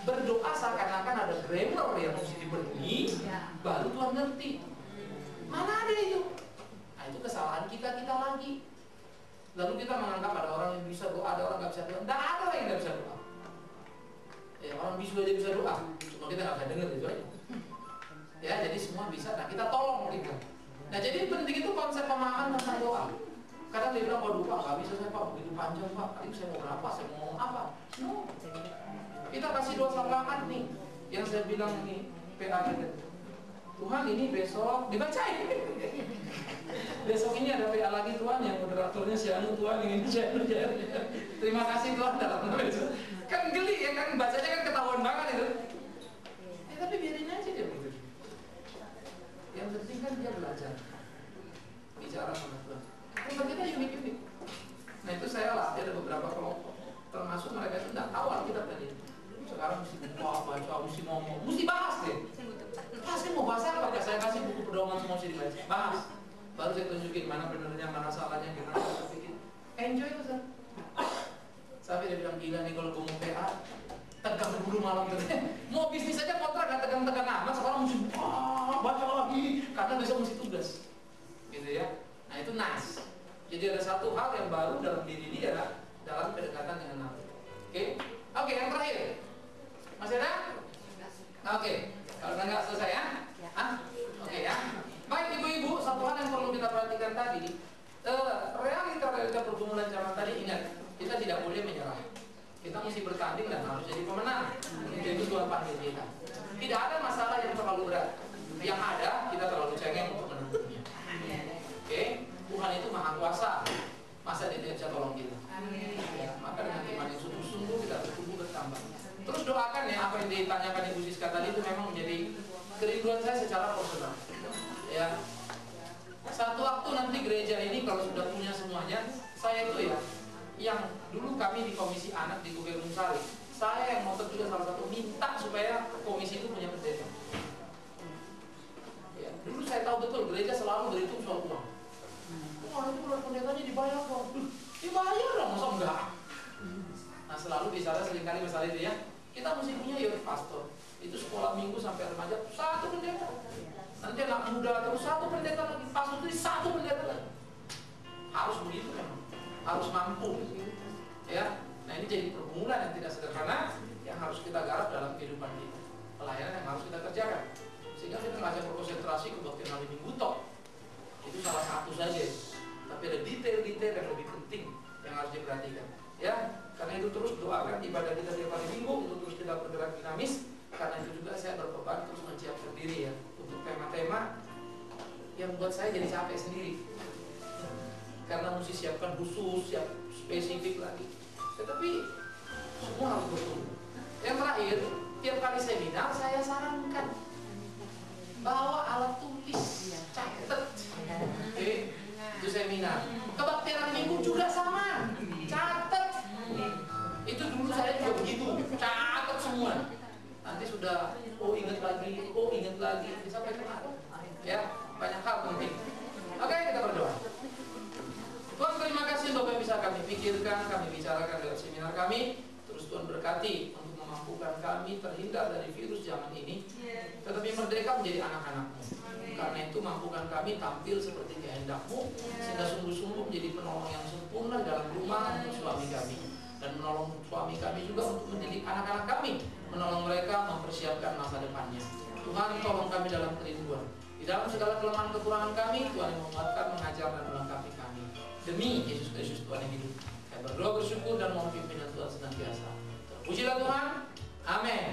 berdoa seakan-akan ada grammar yang mesti dipenuhi, baru Tuhan ngerti. Mana ada itu? Nah, itu kesalahan kita lagi. Lalu kita menganggap ada orang yang bisa doa, ada orang nggak bisa doa. Nggak ada yang nggak bisa doa. Ya, orang bisu aja bisa doa, cuma kita nggak bisa dengar itu aja. Ya, jadi semua bisa. Nah, kita tolong mereka. Nah, jadi penting itu konsep pemahaman tentang doa. Kadang dia bilang, waduh Pak, nggak bisa saya Pak, begitu panjang Pak, tadi saya mau berapa, saya mau ngomong apa. No. Kita kasih doa selamat nih, yang saya bilang nih, PA gitu. Tuhan ini besok, dibacain. Besok ini ada PA lagi Tuhan, yang moderatornya si Anu Tuhan, yang ini saya. Terima kasih Tuhan dalam nama Yesus. Kan geli ya kan, bacanya kan ketahuan banget itu. Tapi biarin aja dia begitu. Yang penting kan dia belajar bicara sama Tuhan. Kalau kita unik-unik. Nah itu saya latih ada beberapa kelompok, termasuk mereka itu tidak tahu Alkitab tadi. Sekarang mesti baca, mesti ngomong, mesti bahas deh. Pasti mau bahas apa? Saya kasih buku pedoman semua mesti dibaca, bahas. Baru saya tunjukin mana benernya, mana salahnya, gimana saya bikin. Enjoy Ustaz. Sampai dia bilang gila nih kalau gue mau PA, tegang bulu malam gitu. Mau bisnis aja kontrak gak tegang-tegang amat, sekarang mesti baca lagi, karena besok mesti tugas, gitu ya. Nah itu nice. Jadi ada satu hal yang baru dalam diri dia dalam kedekatan dengan Nabi. Oke, yang terakhir. Masih ada? Oke, kalau nggak selesai ya? Oke ya. Baik ibu-ibu, satu hal yang perlu kita perhatikan tadi, realita pergumulan zaman tadi, ingat, kita tidak boleh menyerah. Kita mesti bertanding dan harus jadi pemenang. Itu Tuhan panggil kita. Tidak ada masalah yang terlalu berat. Yang ada, kita terlalu cengeng untuk menangguhnya. Oke, Tuhan itu maha kuasa. Masa dia tidak bisa tolong kita? Ya, maka dengan iman yang sungguh-sungguh kita bertumbuh bertambah. Terus doakan ya, apa yang ditanyakan Ibu Siska tadi itu memang menjadi kerinduan saya secara personal. Ya, satu waktu nanti gereja ini kalau sudah punya semuanya, saya itu ya, yang dulu kami di komisi anak di Gubernur Sari, saya yang mau juga salah satu minta supaya komisi itu punya pendeta. Ya, dulu saya tahu betul gereja selalu berhitung soal uang. Wah itu kalau pendetanya dibayar dong, dibayar dong, masa enggak? Nah selalu bicara seringkali masalah itu ya, kita mesti punya youth pastor. Itu sekolah minggu sampai remaja satu pendeta. Nanti anak muda terus satu pendeta lagi, pastor itu satu pendeta lagi. Harus begitu memang, harus mampu. Ya, nah ini jadi pergumulan yang tidak sederhana yang harus kita garap dalam kehidupan kita. Pelayanan yang harus kita kerjakan. Sehingga kita nggak hanya berkonsentrasi kebaktian hari minggu toh. Itu salah satu saja. Tapi ada detail-detail yang lebih penting yang harus diperhatikan. Ya, karena itu terus doakan ibadah kita tiap hari minggu untuk terus kita bergerak dinamis. Karena itu juga saya berbeban terus menyiapkan diri ya untuk tema-tema yang buat saya jadi capek sendiri. Karena mesti siapkan khusus, siap spesifik lagi. Tetapi semua harus bertumbuh. Yang terakhir, tiap kali seminar saya sarankan bawa alat tulis, catat. Oke, itu seminar. Kebaktian minggu juga sama, catat. Itu dulu saya juga begitu, catat semua. Nanti sudah, ingat lagi, sampai kemana? Ya, banyak hal penting. Oke, kita berdoa. Tuhan terima kasih Bapak yang bisa kami pikirkan, kami bicarakan dalam seminar kami. Terus Tuhan berkati untuk memampukan kami terhindar dari virus zaman ini, tetapi merdeka menjadi anak-anak-Mu. Karena itu mampukan kami tampil seperti kehendak-Mu, sehingga sungguh-sungguh menjadi penolong yang sempurna dalam rumah untuk suami kami. Dan menolong suami kami juga untuk mendidik anak-anak kami, menolong mereka mempersiapkan masa depannya. Tuhan tolong kami dalam kerinduan. Di dalam segala kelemahan kekurangan kami, Tuhan yang menguatkan, mengajar dan melengkapi kami. Demi Yesus Kristus Tuhan yang hidup. Saya berdoa bersyukur dan mohon pimpinan Tuhan senantiasa. Terpujilah Tuhan. Amin.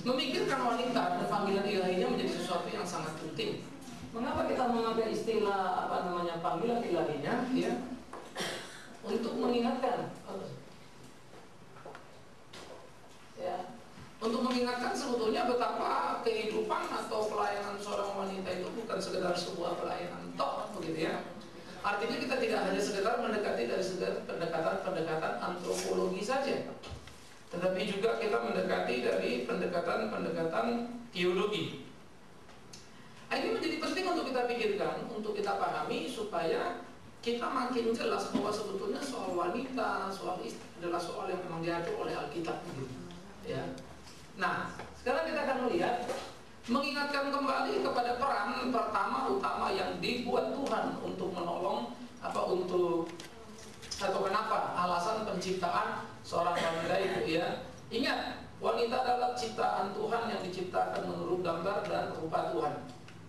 Memikirkan wanita dan panggilan ilahinya menjadi sesuatu yang sangat penting. Mengapa kita mengambil istilah panggilan ilahinya? Ya, untuk mengingatkan. Ya, untuk mengingatkan sebetulnya betapa kehidupan atau pelayanan seorang wanita itu bukan bukan sekedar sebuah pelayanan toh, begitu ya. Artinya kita tidak hanya sekedar mendekati dari sekedar pendekatan antropologi saja, tetapi juga kita mendekati dari pendekatan teologi. Ini menjadi penting untuk kita pikirkan, untuk kita pahami supaya kita makin jelas bahwa sebetulnya soal wanita, soal istri adalah soal yang memang diatur oleh Alkitab, ya. Nah, sekarang kita akan melihat, mengingatkan kembali kepada peran pertama utama yang dibuat Tuhan untuk menolong atau kenapa alasan penciptaan seorang wanita itu, ya. Ingat, wanita adalah ciptaan Tuhan yang diciptakan menurut gambar dan rupa Tuhan.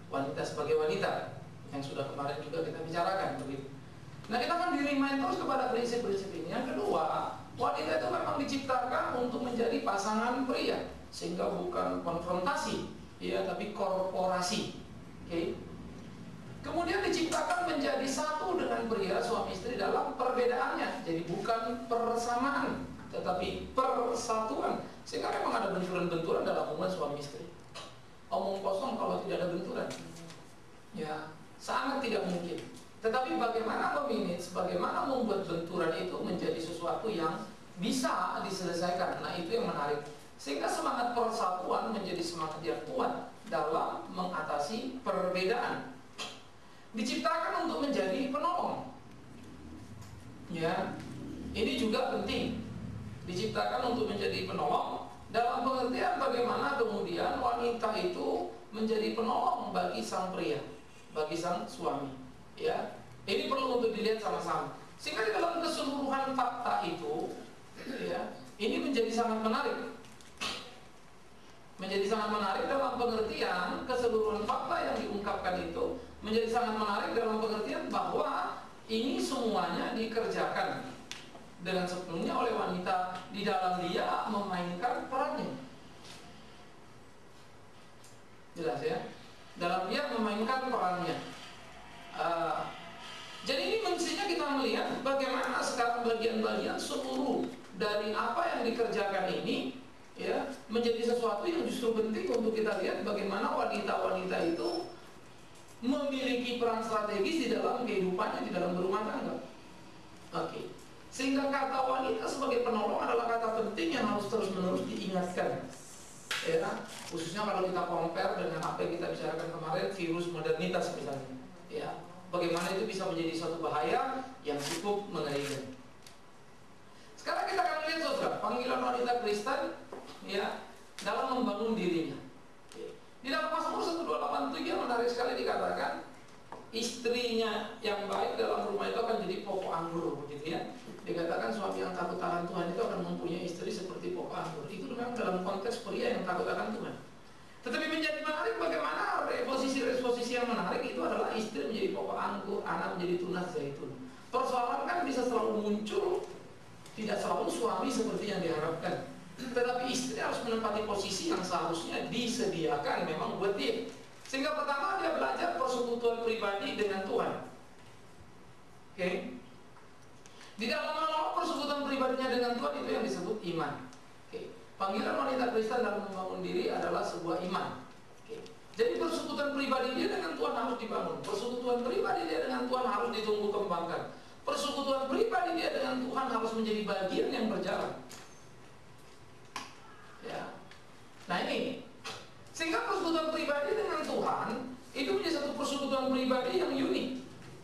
Wanita sebagai wanita yang sudah kemarin juga kita bicarakan, begitu. Nah, kita akan di-remind terus kepada prinsip-prinsip ini. Yang kedua, wanita itu memang diciptakan untuk menjadi pasangan pria, sehingga bukan konfrontasi, ya, tapi korporasi. Okay? Kemudian diciptakan menjadi satu dengan pria, suami istri dalam perbedaannya. Jadi bukan persamaan, tetapi persatuan. Sehingga memang ada benturan-benturan dalam hubungan suami istri. Omong kosong kalau tidak ada benturan, ya sangat tidak mungkin. Tetapi bagaimana memanage, bagaimana membuat benturan itu menjadi sesuatu yang bisa diselesaikan. Nah, itu yang menarik. Sehingga semangat persatuan menjadi semangat yang kuat dalam mengatasi perbedaan. Diciptakan untuk menjadi penolong. Ya, ini juga penting. Diciptakan untuk menjadi penolong dalam pengertian bagaimana kemudian wanita itu menjadi penolong bagi sang pria, bagi sang suami. Ya, ini perlu untuk dilihat sama-sama. Sehingga di dalam keseluruhan fakta itu, ya, ini menjadi sangat menarik. Menjadi sangat menarik dalam pengertian keseluruhan fakta yang diungkapkan itu menjadi sangat menarik dalam pengertian bahwa ini semuanya dikerjakan dengan sepenuhnya oleh wanita di dalam dia memainkan perannya. Jelas ya? Dalam dia memainkan perannya. Jadi ini mestinya kita melihat bagaimana sekarang bagian-bagian seluruh dari apa yang dikerjakan ini, ya, menjadi sesuatu yang justru penting untuk kita lihat bagaimana wanita-wanita itu memiliki peran strategis di dalam kehidupannya, di dalam berumah tangga. Oke. Sehingga kata wanita sebagai penolong adalah kata penting yang harus terus-menerus diingatkan, ya, khususnya kalau kita compare dengan apa yang kita bicarakan kemarin, virus modernitas misalnya, ya, bagaimana itu bisa menjadi suatu bahaya yang cukup mengerikan. Sekarang kita akan lihat, saudara, panggilan wanita Kristen, ya, dalam membangun dirinya. Di dalam Mazmur 128:7 menarik sekali dikatakan, istrinya yang baik dalam rumah itu akan jadi pokok anggur, begitu ya. Dikatakan suami yang takut akan Tuhan itu akan mempunyai istri seperti pokok anggur. Itu memang dalam konteks pria yang takut akan Tuhan. Tetapi menjadi menarik bagaimana posisi yang menarik itu adalah istri menjadi pokok anggur, anak menjadi tunas zaitun. Persoalan kan bisa selalu muncul, tidak selalu suami seperti yang diharapkan. Tetapi istri harus menempati posisi yang seharusnya disediakan memang buat dia. Sehingga pertama dia belajar persekutuan pribadi dengan Tuhan. Oke? Di dalam menolong persekutuan pribadinya dengan Tuhan itu yang disebut iman. Oke? Panggilan wanita Kristen dalam membangun diri adalah sebuah iman. Oke? Jadi persekutuan pribadi dia dengan Tuhan harus dibangun. Persekutuan pribadi dia dengan Tuhan harus ditumbuh kembangkan. Persekutuan pribadi dia dengan Tuhan harus menjadi bagian yang berjalan. Ya. Nah ini, sehingga persekutuan pribadi dengan Tuhan itu menjadi satu persekutuan pribadi yang unik,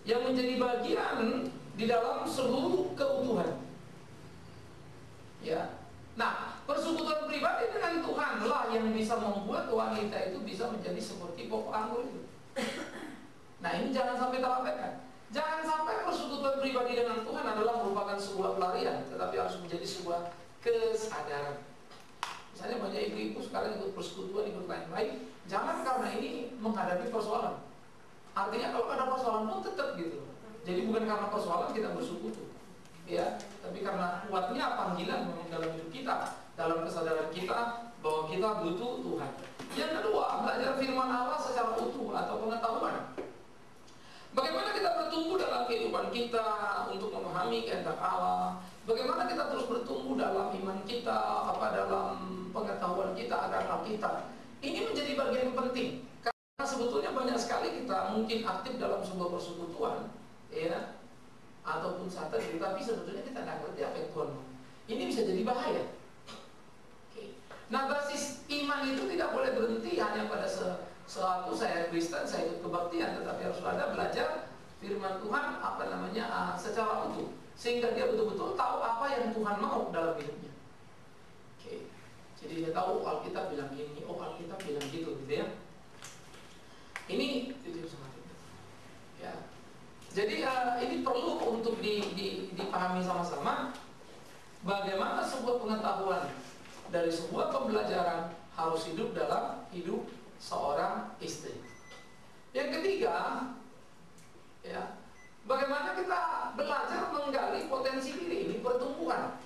yang menjadi bagian di dalam seluruh keutuhan. Ya. Nah, persekutuan pribadi dengan Tuhan lah yang bisa membuat wanita itu bisa menjadi seperti pokok anggur itu. Nah, ini jangan sampai terabaikan. Jangan sampai persekutuan pribadi dengan Tuhan adalah merupakan sebuah pelarian, tetapi harus menjadi sebuah kesadaran. Misalnya banyak ibu-ibu sekarang ikut persekutuan, ikut lain-lain. Jangan karena ini menghadapi persoalan. Artinya kalau ada persoalan pun tetap gitu. Jadi bukan karena persoalan kita bersekutu, ya, tapi karena kuatnya panggilan memang dalam hidup kita, dalam kesadaran kita bahwa kita butuh Tuhan. Yang kedua, belajar firman Allah secara utuh atau pengetahuan. Bagaimana kita bertumbuh dalam kehidupan kita untuk memahami kehendak Allah. Bagaimana kita terus bertumbuh dalam iman kita, dalam pengetahuan kita akan Alkitab. Ini menjadi bagian penting. Karena sebetulnya banyak sekali kita mungkin aktif dalam sebuah persekutuan, ya, ataupun satan, tapi sebetulnya kita nggak ngerti apa yang Tuhan mau. Ini bisa jadi bahaya. Oke. Nah, basis iman itu tidak boleh berhenti hanya pada suatu saya Kristen, saya ikut kebaktian, tetapi harus ada belajar firman Tuhan secara utuh, sehingga dia betul-betul tahu apa yang Tuhan mau dalam hidupnya. Oke. Jadi dia tahu Alkitab bilang gini, oh Alkitab bilang gitu ya. Ini ya. Jadi ini perlu untuk dipahami sama-sama bagaimana sebuah pengetahuan dari sebuah pembelajaran harus hidup dalam hidup seorang istri. Yang ketiga, ya, bagaimana kita belajar menggali potensi diri ini pertumbuhan.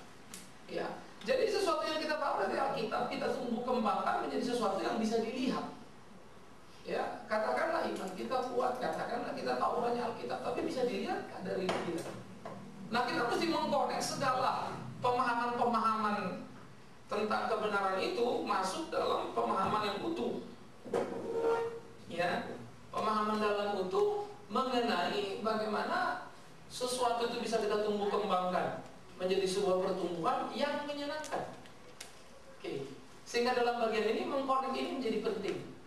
Ya, jadi sesuatu yang kita tahu dari Alkitab kita tumbuh kembangkan menjadi sesuatu yang bisa dilihat. Ya, katakanlah iman kita kuat, katakanlah kita tahu banyak Alkitab, tapi bisa dilihat dari kita. Nah, kita mesti mengkonek segala pemahaman-pemahaman tentang kebenaran itu masuk dalam pemahaman yang utuh. Ya, pemahaman dalam utuh mengenai bagaimana sesuatu itu bisa kita tumbuh kembangkan menjadi sebuah pertumbuhan yang menyenangkan. Oke. Sehingga dalam bagian ini mengkonek ini menjadi penting.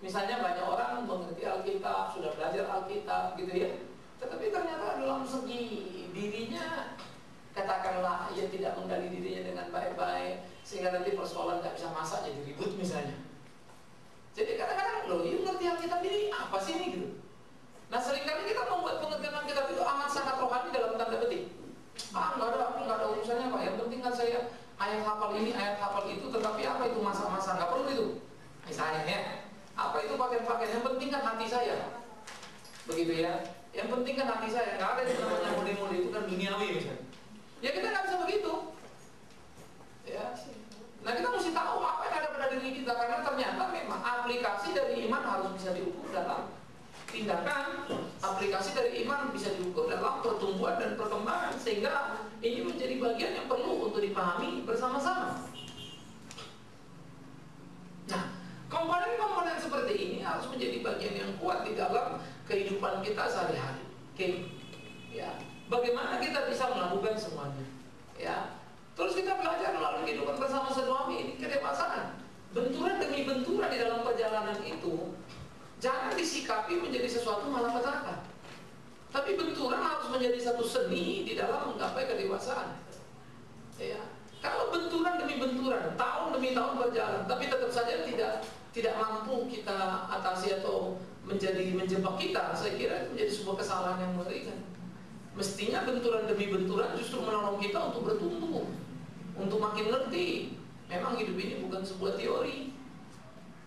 Misalnya banyak orang mengerti Alkitab, sudah belajar Alkitab gitu ya, tetapi ternyata dalam segi dirinya, katakanlah ia tidak menggali dirinya dengan baik-baik, sehingga nanti persoalan nggak bisa masak jadi ribut misalnya. Jadi kadang-kadang loh, ini ngerti Alkitab ini apa sih ini gitu. Nah, seringkali kita membuat pengertian Alkitab itu amat sangat rohani dalam tanda petik. Nggak ada urusannya Pak, yang penting kan saya ayat hafal ini, ayat hafal itu, tetapi apa itu masak-masak, nggak perlu itu. Misalnya ya, apa itu pakaian-pakaian, yang penting kan hati saya. Begitu ya, yang penting kan hati saya, nggak ada yang namanya mode-mode, itu kan duniawi misalnya. Ya kita nggak bisa begitu. Ya. Nah, kita mesti tahu apa yang ada pada diri kita, karena ternyata memang aplikasi dari iman harus bisa diukur dalam tindakan. Aplikasi dari iman bisa diukur dalam pertumbuhan dan perkembangan, sehingga ini menjadi bagian yang perlu untuk dipahami bersama-sama. Nah, komponen-komponen seperti ini harus menjadi bagian yang kuat di dalam kehidupan kita sehari-hari. Oke, ya. Bagaimana kita bisa melakukan semuanya? Ya. Terus kita belajar melalui kehidupan bersama suami, ini kedewasaan. Benturan demi benturan di dalam perjalanan itu jangan disikapi menjadi sesuatu malapetaka. Tapi benturan harus menjadi satu seni di dalam menggapai kedewasaan. Ya. Kalau benturan demi benturan, tahun demi tahun berjalan, tapi tetap saja tidak mampu kita atasi atau menjebak kita, saya kira itu menjadi sebuah kesalahan yang mengerikan. Mestinya benturan demi benturan justru menolong kita untuk bertumbuh, untuk makin ngerti. Memang hidup ini bukan sebuah teori.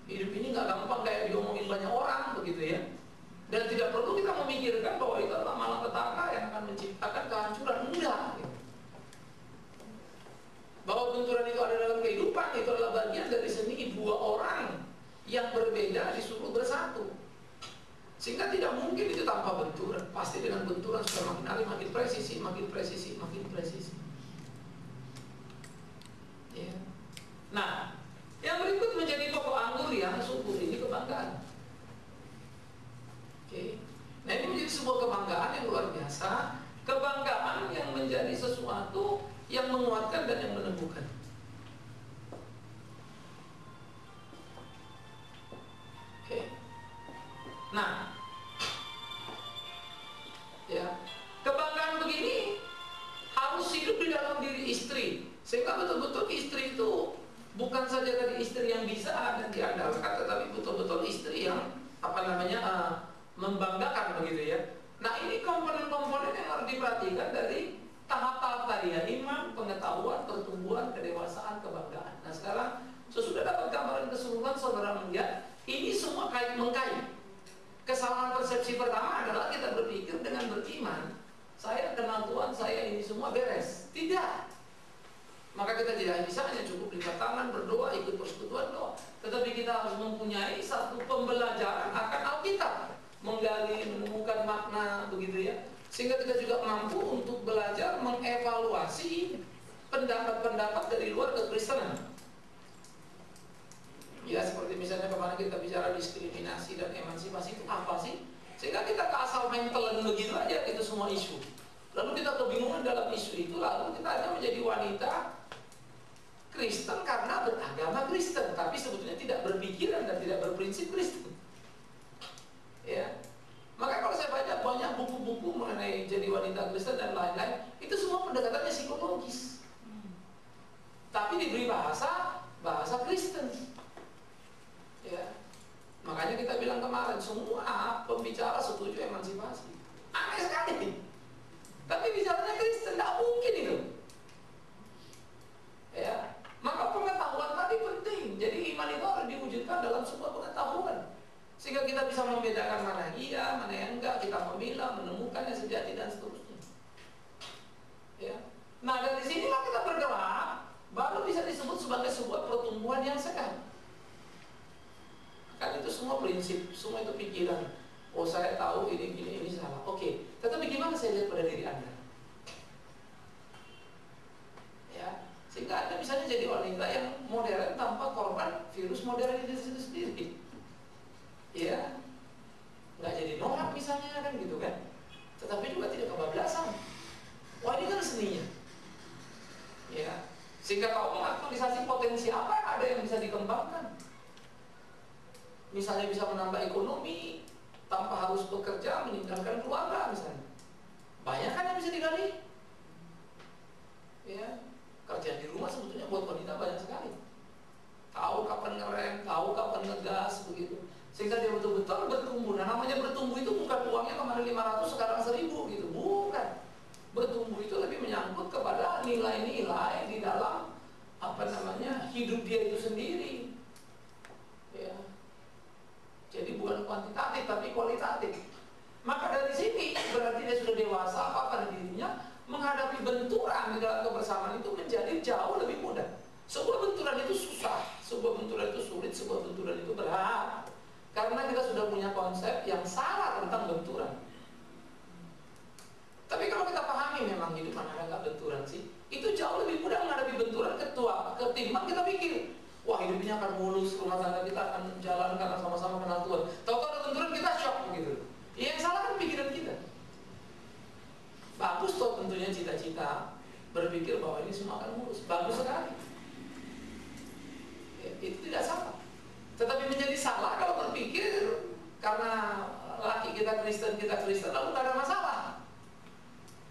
Hidup ini nggak gampang kayak diomongin banyak orang, begitu ya. Dan tidak perlu kita memikirkan bahwa itu adalah malapetaka yang akan menciptakan kehancuran. Enggak. Bahwa benturan itu ada dalam kehidupan, itu adalah bagian dari seni dua orang yang berbeda disuruh bersatu. Sehingga tidak mungkin itu tanpa benturan. Pasti dengan benturan sudah makin hari makin presisi, makin presisi, makin presisi. Ya. Nah, yang berikut menjadi pokok anggur yang subur ini kebanggaan. Oke. Nah, ini menjadi sebuah kebanggaan yang luar biasa. Kebanggaan yang menjadi sesuatu yang menguatkan dan yang meneguhkan. Oke. Nah, ya, kebanggaan begini harus hidup di dalam diri istri, sehingga betul-betul istri itu bukan saja tadi istri yang bisa dan diandalkan, tetapi betul-betul istri yang membanggakan, begitu ya. Nah, ini komponen-komponen yang harus diperhatikan dari tahap-tahap tadi ya, iman, pengetahuan, pertumbuhan, kedewasaan, kebanggaan. Nah, sekarang sesudah dapat gambaran keseluruhan, saudara melihat ini semua kait-mengkait. Kesalahan persepsi pertama adalah kita berpikir dengan beriman, saya kenal Tuhan, saya ini semua beres. Tidak. Maka kita tidak bisa hanya cukup lipat tangan, berdoa, ikut persekutuan doa, tetapi kita harus mempunyai satu pembelajaran akan Alkitab, menggali, menemukan makna, begitu ya. Sehingga kita juga mampu untuk belajar mengevaluasi pendapat-pendapat dari luar kekristenan. Ya seperti misalnya kemarin kita bicara diskriminasi dan emansipasi itu apa sih? Sehingga kita asal main telan begitu aja itu semua isu. Lalu kita kebingungan dalam isu itu, lalu kita hanya menjadi wanita Kristen karena beragama Kristen, tapi sebetulnya tidak berpikiran dan tidak berprinsip Kristen. Ya, maka kalau saya baca banyak buku-buku mengenai jadi wanita Kristen dan lain-lain, itu semua pendekatannya psikologis, tapi diberi bahasa Kristen. Ya, makanya kita bilang kemarin semua pembicara setuju emansipasi. Aneh sekali. Tapi bicaranya Kristen, tidak mungkin itu. Ya, maka pengetahuan tadi penting. Jadi iman itu harus diwujudkan dalam sebuah pengetahuan, sehingga kita bisa membedakan mana iya, mana yang enggak. Kita memilah, menemukan yang sejati dan seterusnya. Ya. Nah dari sinilah kita bergerak, baru bisa disebut sebagai sebuah pertumbuhan yang sehat. Kan itu semua prinsip, semua itu pikiran. Oh saya tahu ini salah. Oke, tetapi gimana saya lihat pada diri Anda? Ya, sehingga Anda misalnya jadi wanita yang modern tanpa korban virus modern itu sendiri. Ya, nggak jadi norak misalnya kan gitu kan. Tetapi juga tidak kebablasan. Wah ini kan seninya. Ya, sehingga kau mengaktualisasi potensi apa yang ada yang bisa dikembangkan. Misalnya bisa menambah ekonomi tanpa harus bekerja, meninggalkan keluarga misalnya. Banyak kan yang bisa digali. Ya, kerja di rumah sebetulnya buat wanita banyak sekali. Tahu kapan ngerem, tahu kapan ngegas begitu. Sehingga dia betul-betul bertumbuh. Nah namanya bertumbuh itu bukan uangnya kemarin 500 sekarang 1000 gitu, bukan. Bertumbuh itu lebih menyangkut kepada nilai-nilai di dalam hidup dia itu sendiri. Ya. Jadi bukan kuantitatif tapi kualitatif. Maka dari sini berarti dia sudah dewasa pada dirinya, menghadapi benturan di dalam kebersamaan itu menjadi jauh lebih mudah. Sebuah benturan itu susah, sebuah benturan itu sulit, sebuah benturan itu berat. Karena kita sudah punya konsep yang salah tentang benturan. Tapi kalau kita pahami memang hidup mana ada nggak benturan sih, itu jauh lebih mudah menghadapi benturan ketimbang kita pikir, wah hidup ini akan mulus, rumah tangga kita akan jalan karena sama-sama kenal Tuhan. Tahu-tahu ada benturan kita shock begitu. Yang salah kan pikiran kita. Bagus toh tentunya cita-cita berpikir bahwa ini semua akan mulus, bagus sekali. Ya, itu tidak salah. Tetapi menjadi salah kalau berpikir karena laki kita Kristen lalu nggak ada masalah.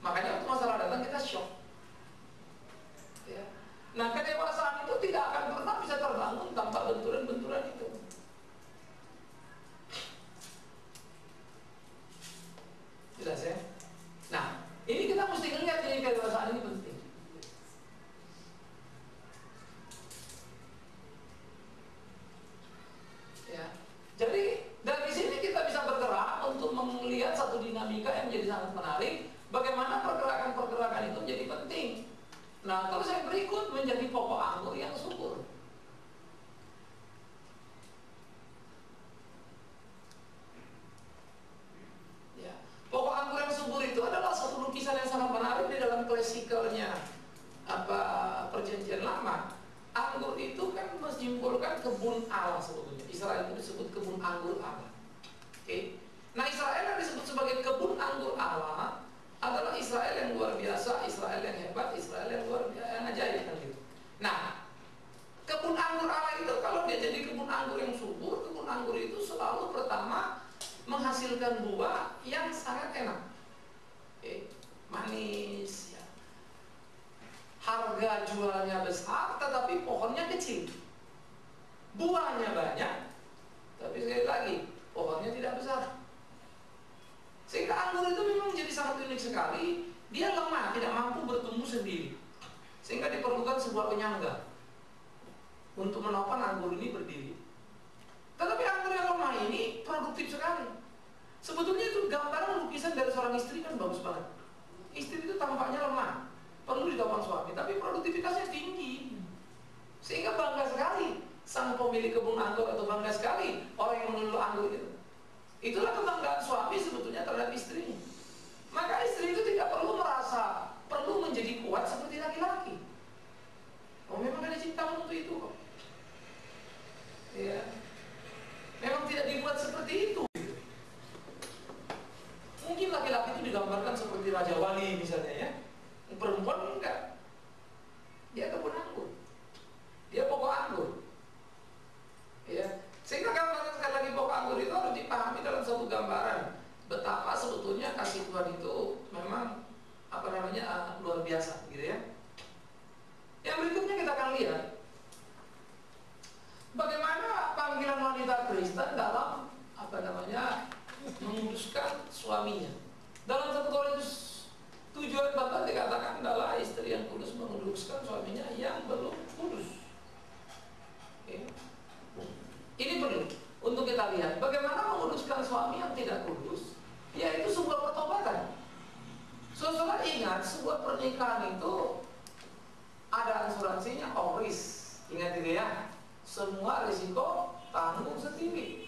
Makanya waktu masalah datang kita shock. Ya. Nah kedewasaan itu tidak akan pernah bisa terbangun tanpa benturan-benturan itu. Jelas ya? Nah ini kita mesti lihat ini kedewasaan ini penting. Ya. Jadi dari sini kita bisa bergerak untuk melihat satu dinamika yang menjadi sangat menarik. Bagaimana pergerakan-pergerakan itu menjadi penting. Nah, terus yang berikut menjadi pokok anggur yang subur. Ya, pokok anggur yang subur itu adalah satu lukisan yang sangat menarik di dalam klasikalnya Perjanjian Lama. Anggur itu kan menyimpulkan kebun Allah sebetulnya. Israel itu disebut kebun anggur Allah. Oke. Nah, Israel yang disebut sebagai kebun anggur Allah adalah Israel yang luar biasa, Israel yang hebat, Israel yang luar biasa, yang ajaib kan gitu. Nah, kebun anggur Allah itu kalau dia jadi kebun anggur yang subur, kebun anggur itu selalu pertama menghasilkan buah yang sangat enak, manis, ya. Harga jualnya besar, tetapi pohonnya kecil. Buahnya banyak, tapi sekali lagi pohonnya tidak besar. Sehingga anggur itu memang menjadi sangat unik sekali. Dia lemah, tidak mampu bertumbuh sendiri. Sehingga diperlukan sebuah penyangga untuk menopang anggur ini berdiri. Tetapi anggur yang lemah ini produktif sekali. Sebetulnya itu gambaran lukisan dari seorang istri kan bagus banget. Istri itu tampaknya lemah, perlu ditopang suami, tapi produktivitasnya tinggi. Sehingga bangga sekali sang pemilik kebun anggur, atau bangga sekali orang yang mengelola anggur itu. Itulah kebanggaan suami sebetulnya terhadap istrinya. Maka istri itu tidak perlu merasa perlu menjadi kuat seperti laki-laki. Oh memang ada ciptaan untuk itu kok. Ya. gambaran betapa sebetulnya kasih Tuhan itu memang luar biasa, gitu ya. Yang berikutnya kita akan lihat bagaimana panggilan wanita Kristen dalam menguduskan suaminya. Dalam 1 Korintus 7 ayat 14 dikatakan adalah istri yang kudus menguduskan suaminya yang belum kudus. Oke. Ini perlu untuk kita lihat bagaimana menguduskan suami yang tidak kudus, yaitu sebuah pertobatan. Saudara ingat, sebuah pernikahan itu ada asuransinya, ORIS. Ingat itu ya, semua risiko tanggung sendiri.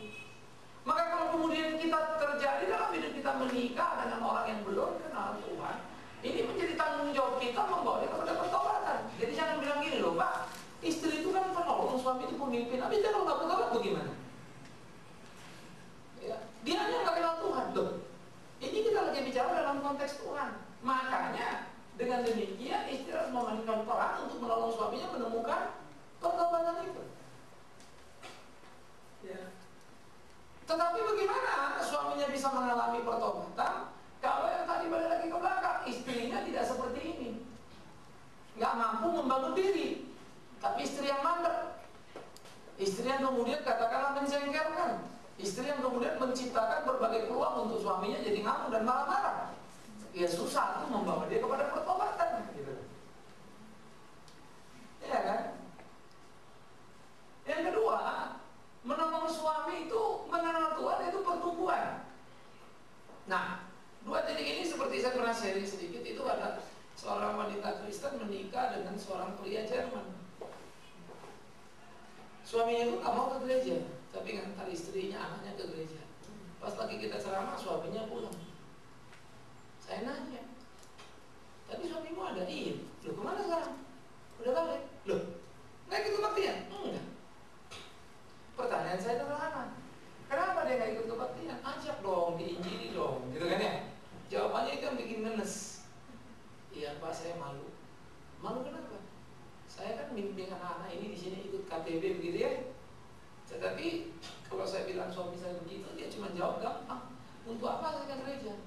Maka kalau kemudian kita terjadi dalam hidup kita menikah dengan orang yang belum kenal Tuhan, ini menjadi tanggung jawab kita membawa dia kepada pertobatan. Jadi jangan bilang gini loh, Pak, istri itu kan penolong, suami itu pemimpin, tapi dia kalau nggak bertobat bagaimana? Ya, dia hanya nggak kenal Tuhan loh. Ini kita lagi bicara dalam konteks Tuhan. Makanya dengan demikian istri harus memainkan peran untuk menolong suaminya menemukan pertobatan itu. Ya. Tetapi bagaimana suaminya bisa mengalami pertobatan kalau yang tadi balik lagi ke belakang, istrinya tidak seperti ini, nggak mampu membangun diri, tapi istri yang mandek, istri yang kemudian katakanlah menjengkelkan, istri yang kemudian menciptakan berbagai peluang untuk suaminya jadi ngamuk dan marah-marah. Ya susah tuh membawa dia kepada pertobatan, gitu. Ya kan? Yang kedua, menolong suami itu mengenal Tuhan itu pertumbuhan. Nah, 2 titik ini seperti saya pernah sharing sedikit, itu ada seorang wanita Kristen menikah dengan seorang pria Jerman. Suaminya itu nggak mau ke gereja, tapi ngantar istrinya, anaknya ke gereja. Pas lagi kita ceramah, suaminya pulang. Saya nanya, tapi suamimu ada? Iya. Loh, kemana sekarang? Udah balik? Loh, nggak ikut kebaktian? Enggak. Pertanyaan saya sederhana, kenapa dia nggak ikut kebaktian? Ajak dong, diinjili dong, gitu kan ya? Jawabannya itu yang bikin ngenes. Iya Pak, saya malu. Malu kenapa? Saya kan bimbing anak-anak ini di sini ikut KTB begitu ya. Tetapi kalau saya bilang suami saya begitu, dia cuma jawab gampang. Untuk apa saya ke gereja?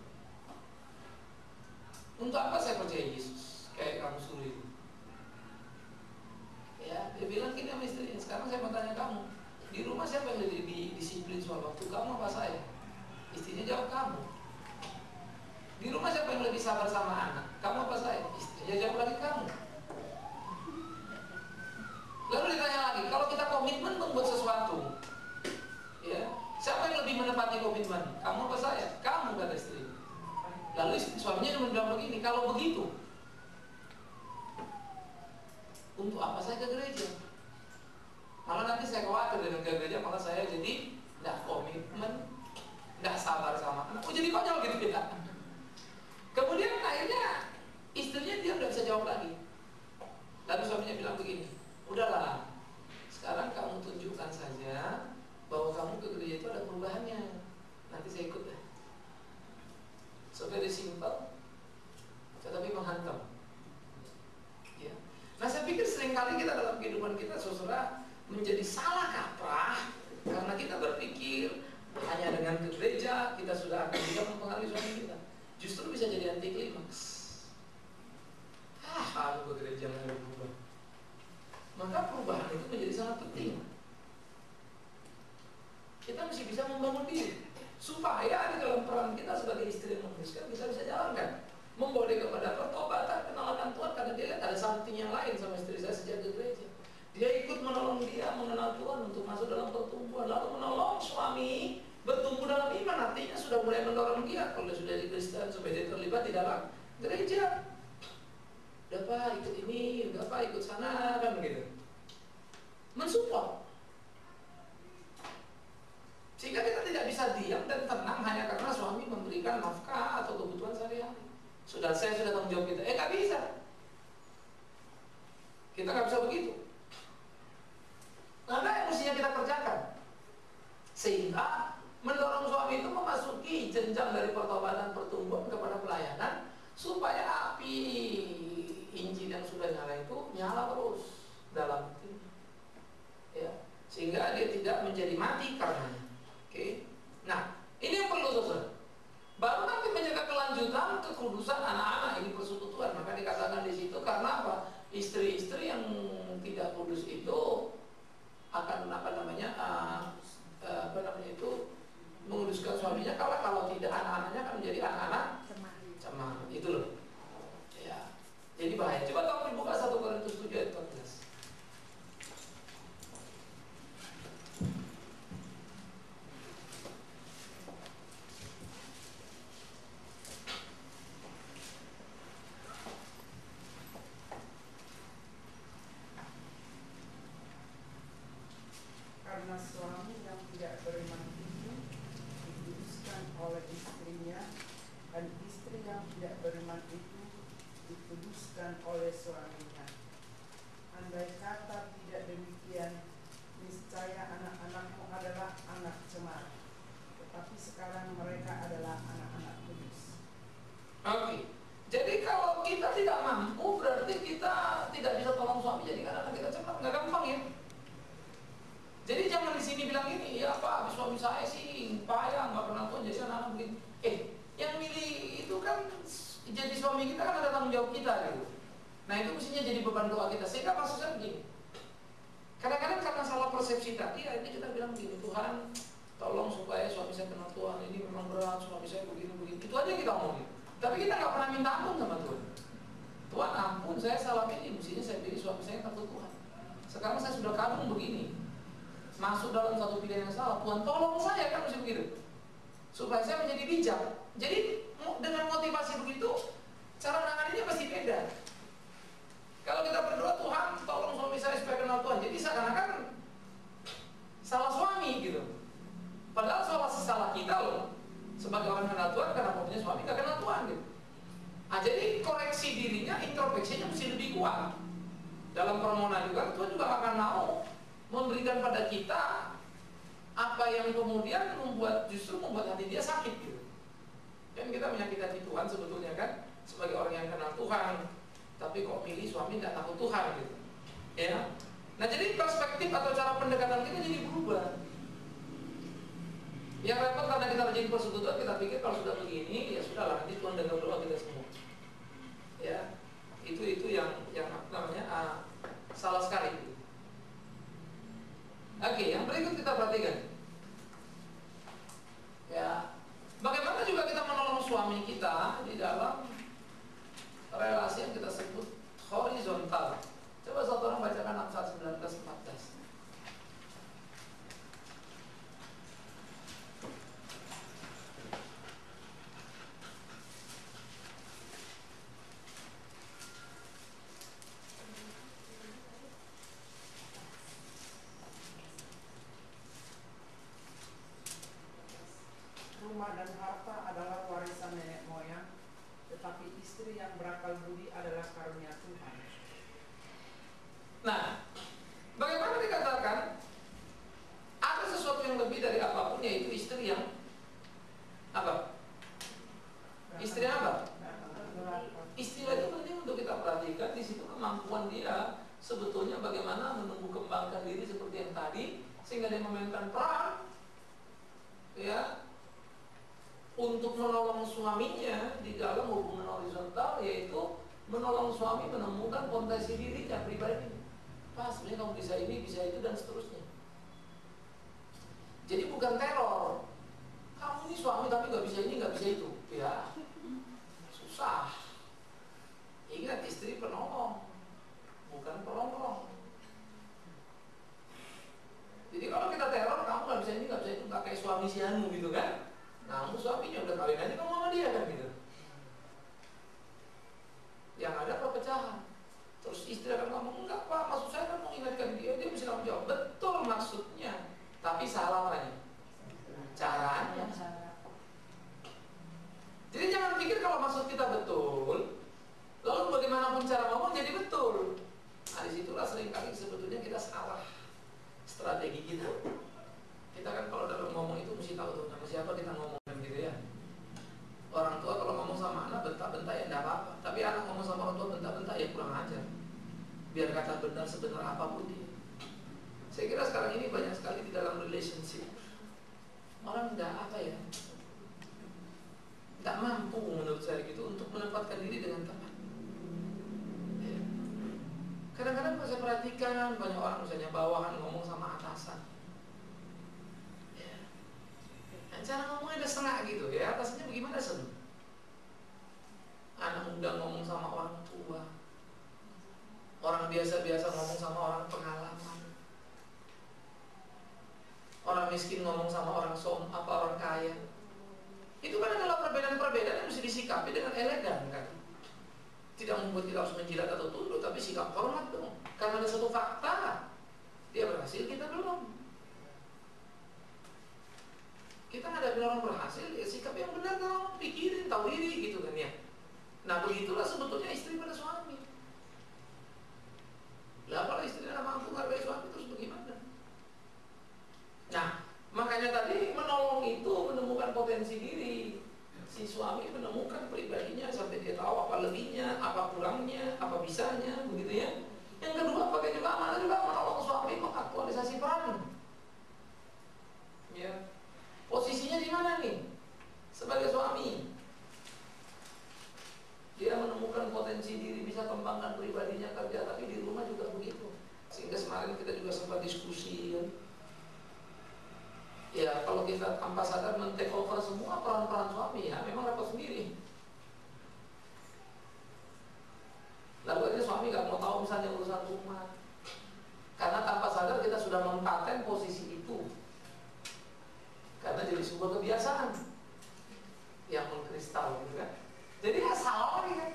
Untuk apa saya percaya Yesus? Kayak kamu suruh itu. Ya, dia bilang gini sama istrinya. Sekarang saya mau tanya kamu, di rumah siapa yang lebih disiplin soal waktu, kamu apa saya? Istrinya jawab kamu. Di rumah siapa yang lebih sabar sama anak, kamu apa saya? Istrinya jawab lagi kamu. Lalu ditanya lagi, kalau kita komitmen membuat sesuatu, ya, siapa yang lebih menepati komitmen? Kamu apa saya? Kamu, kata istri. Lalu suaminya cuma bilang begini, kalau begitu, untuk apa saya ke gereja? Malah nanti saya khawatir dengan ke gereja, malah saya jadi nggak komitmen, nggak sabar sama anak. Oh, jadi konyol gitu kita. Kemudian akhirnya istrinya dia nggak bisa jawab lagi. Lalu suaminya bilang begini, udahlah, sekarang kamu tunjukkan saja bahwa kamu ke gereja itu ada perubahannya. Nanti saya ikut deh. So very simple, tetapi menghantam. Ya. Nah, saya pikir seringkali kita dalam kehidupan kita, saudara, menjadi salah kaprah karena kita berpikir hanya dengan ke gereja kita sudah akan bisa mempengaruhi suami kita. Justru bisa jadi anti klimaks. Aku ke gereja nggak ada berubah. Maka perubahan itu menjadi sangat penting. Kita mesti bisa membangun diri supaya di dalam peran kita sebagai istri yang menguduskan kita bisa jalankan, membawa dia kepada pertobatan, kenalan Tuhan, karena dia lihat ada something yang lain sama istri saya sejak ke gereja. Dia ikut menolong dia mengenal Tuhan untuk masuk dalam pertumbuhan, lalu menolong suami bertumbuh dalam iman, artinya sudah mulai mendorong dia kalau sudah di Kristen supaya dia terlibat di dalam gereja. Udah Pak ikut ini, udah Pak ikut sana, kan begitu. Mensupport. Sehingga kita tidak bisa diam dan tenang hanya karena suami memberikan nafkah atau kebutuhan sehari-hari. Saya sudah tanggung jawab kita. Nggak bisa. Kita nggak bisa begitu. Karena yang mestinya kita kerjakan. Sehingga mendorong suami itu memasuki jenjang dari pertobatan pertumbuhan kepada pelayanan, supaya api Injil yang sudah nyala itu nyala terus dalam hatinya. Ya, sehingga dia tidak menjadi mati karenanya. Oke. Nah, ini yang perlu oleh istrinya, dan istri yang tidak beriman itu dikuduskan oleh suaminya. Andai kata tidak demikian, niscaya anak-anakmu adalah anak cemara, tetapi sekarang mereka adalah anak-anak kudus. Oke. Jadi kalau kita tidak mampu, berarti kita tidak bisa tolong suami jadi anak kita cepat, nggak gampang ya. Jadi jangan di sini bilang gini, ya Pak, suami saya sih payah, nggak pernah tuh jadi anak-anak begini. Yang milih itu kan jadi suami kita kan ada tanggung jawab kita gitu. Nah itu mestinya jadi beban doa kita. Sehingga maksud saya begini, kadang-kadang karena salah persepsi tadi, ini kita bilang begini, Tuhan tolong supaya suami saya kenal Tuhan, ini memang berat, suami saya begini-begini. Itu aja yang kita omongin. Tapi kita nggak pernah minta ampun sama Tuhan. Tuhan ampun, saya salah pilih, mestinya saya pilih suami saya takut Tuhan. Sekarang saya sudah kadung begini, masuk dalam satu pilihan yang salah, Tuhan tolong saya, kan mesti begitu, supaya saya menjadi bijak. Jadi dengan motivasi begitu, cara menanganinya pasti beda. Kalau kita berdoa, Tuhan tolong suami saya supaya kenal Tuhan, jadi seakan-akan salah suami gitu. Padahal salah kita loh, sebagai orang kenal Tuhan, karena punya suami gak kenal Tuhan gitu. Nah, jadi koreksi dirinya, introspeksinya mesti lebih kuat. Dalam permohonan juga, Tuhan juga akan mau memberikan pada kita apa yang kemudian justru membuat hati dia sakit gitu. Kan kita menyakiti hati Tuhan sebetulnya kan, sebagai orang yang kenal Tuhan, tapi kok pilih suami nggak takut Tuhan gitu, ya. Nah jadi perspektif atau cara pendekatan kita jadi berubah. Yang repot karena kita rajin persekutuan, kita pikir kalau sudah begini ya sudahlah, nanti Tuhan dengar doa kita semua. Ya, itu yang apa namanya salah sekali. Oke, yang berikut kita perhatikan. Ya, bagaimana juga kita menolong suami kita di dalam relasi yang kita sebut horizontal. Coba satu orang bacakan Amsal 19:14. Rumah dan harta adalah warisan nenek moyang, tetapi istri yang berakal budi adalah karunia Tuhan. Nah, bagaimana dikatakan ada sesuatu yang lebih dari apapun, yaitu istri yang apa? Istri apa? Istilah itu penting untuk kita perhatikan. Di situ kemampuan dia sebetulnya bagaimana menumbuh kembangkan diri seperti yang tadi, sehingga dia memainkan peran, ya, untuk menolong suaminya di dalam hubungan horizontal, yaitu menolong suami menemukan potensi dirinya pribadi. Pas, sebenarnya kamu bisa ini, bisa itu, dan seterusnya. Jadi bukan teror. Kamu ini suami tapi nggak bisa ini, nggak bisa itu, ya susah. Ingat, istri penolong, bukan pelongkong. Jadi kalau kita teror, kamu nggak bisa ini, nggak bisa itu, nggak kayak suami si Anu gitu kan? Kamu suaminya udah kawin aja kamu sama dia kan gitu. Yang ada perpecahan. Terus istri akan ngomong, enggak Pak, maksud saya kan mengingatkan dia mesti tanggung jawab. Betul maksudnya, tapi salah apanya? Caranya. Jadi jangan pikir kalau maksud kita betul, lalu bagaimanapun cara ngomong jadi betul. Nah disitulah seringkali sebetulnya kita salah strategi kita. Kita kan kalau dalam ngomong itu mesti tahu tuh sama siapa kita ngomong kan gitu ya. Orang tua kalau ngomong sama anak bentak-bentak ya enggak apa-apa, tapi anak ngomong sama orang tua bentak-bentak ya kurang ajar. Biar kata benar sebenar apapun dia. Saya kira sekarang ini banyak sekali di dalam relationship orang enggak mampu menurut saya gitu untuk menempatkan diri dengan tepat. Ya. Kadang-kadang saya perhatikan banyak orang misalnya bawahan ngomong sama atasan. Cara ngomongnya udah setengah gitu ya, atasnya bagaimana sen? Anak muda ngomong sama orang tua, orang biasa-biasa ngomong sama orang pengalaman, orang miskin ngomong sama orang orang kaya. Itu kan adalah perbedaan-perbedaan yang mesti disikapi dengan elegan kan. Tidak membuat kita harus menjilat atau tunduk, tapi sikap hormat dong. Karena ada satu fakta, dia berhasil, kita belum. Kita menghadapi dari orang berhasil, ya sikap yang benar dong, pikirin, tahu diri gitu kan ya. Nah begitulah sebetulnya istri pada suami. Lah kalau istri tidak mampu menghargai suami terus bagaimana? Nah makanya tadi menolong itu menemukan potensi diri. Si suami menemukan pribadinya sampai dia tahu apa lebihnya, apa kurangnya, apa bisanya, begitu ya. Yang kedua pakai juga amanah juga menolong suami mengaktualisasi peran. Ya. Posisinya di mana nih? Sebagai suami, dia menemukan potensi diri, bisa kembangkan pribadinya kerja, tapi di rumah juga begitu. Sehingga semarin kita juga sempat diskusi kan. Ya kalau kita tanpa sadar men-take over semua peran-peran suami, ya memang repot sendiri. Lalu aja suami gak mau tahu misalnya urusan rumah, karena tanpa sadar kita sudah mempaten posisi itu, karena jadi sebuah kebiasaan yang mengkristal gitu kan. Jadi ya salah lagi kan.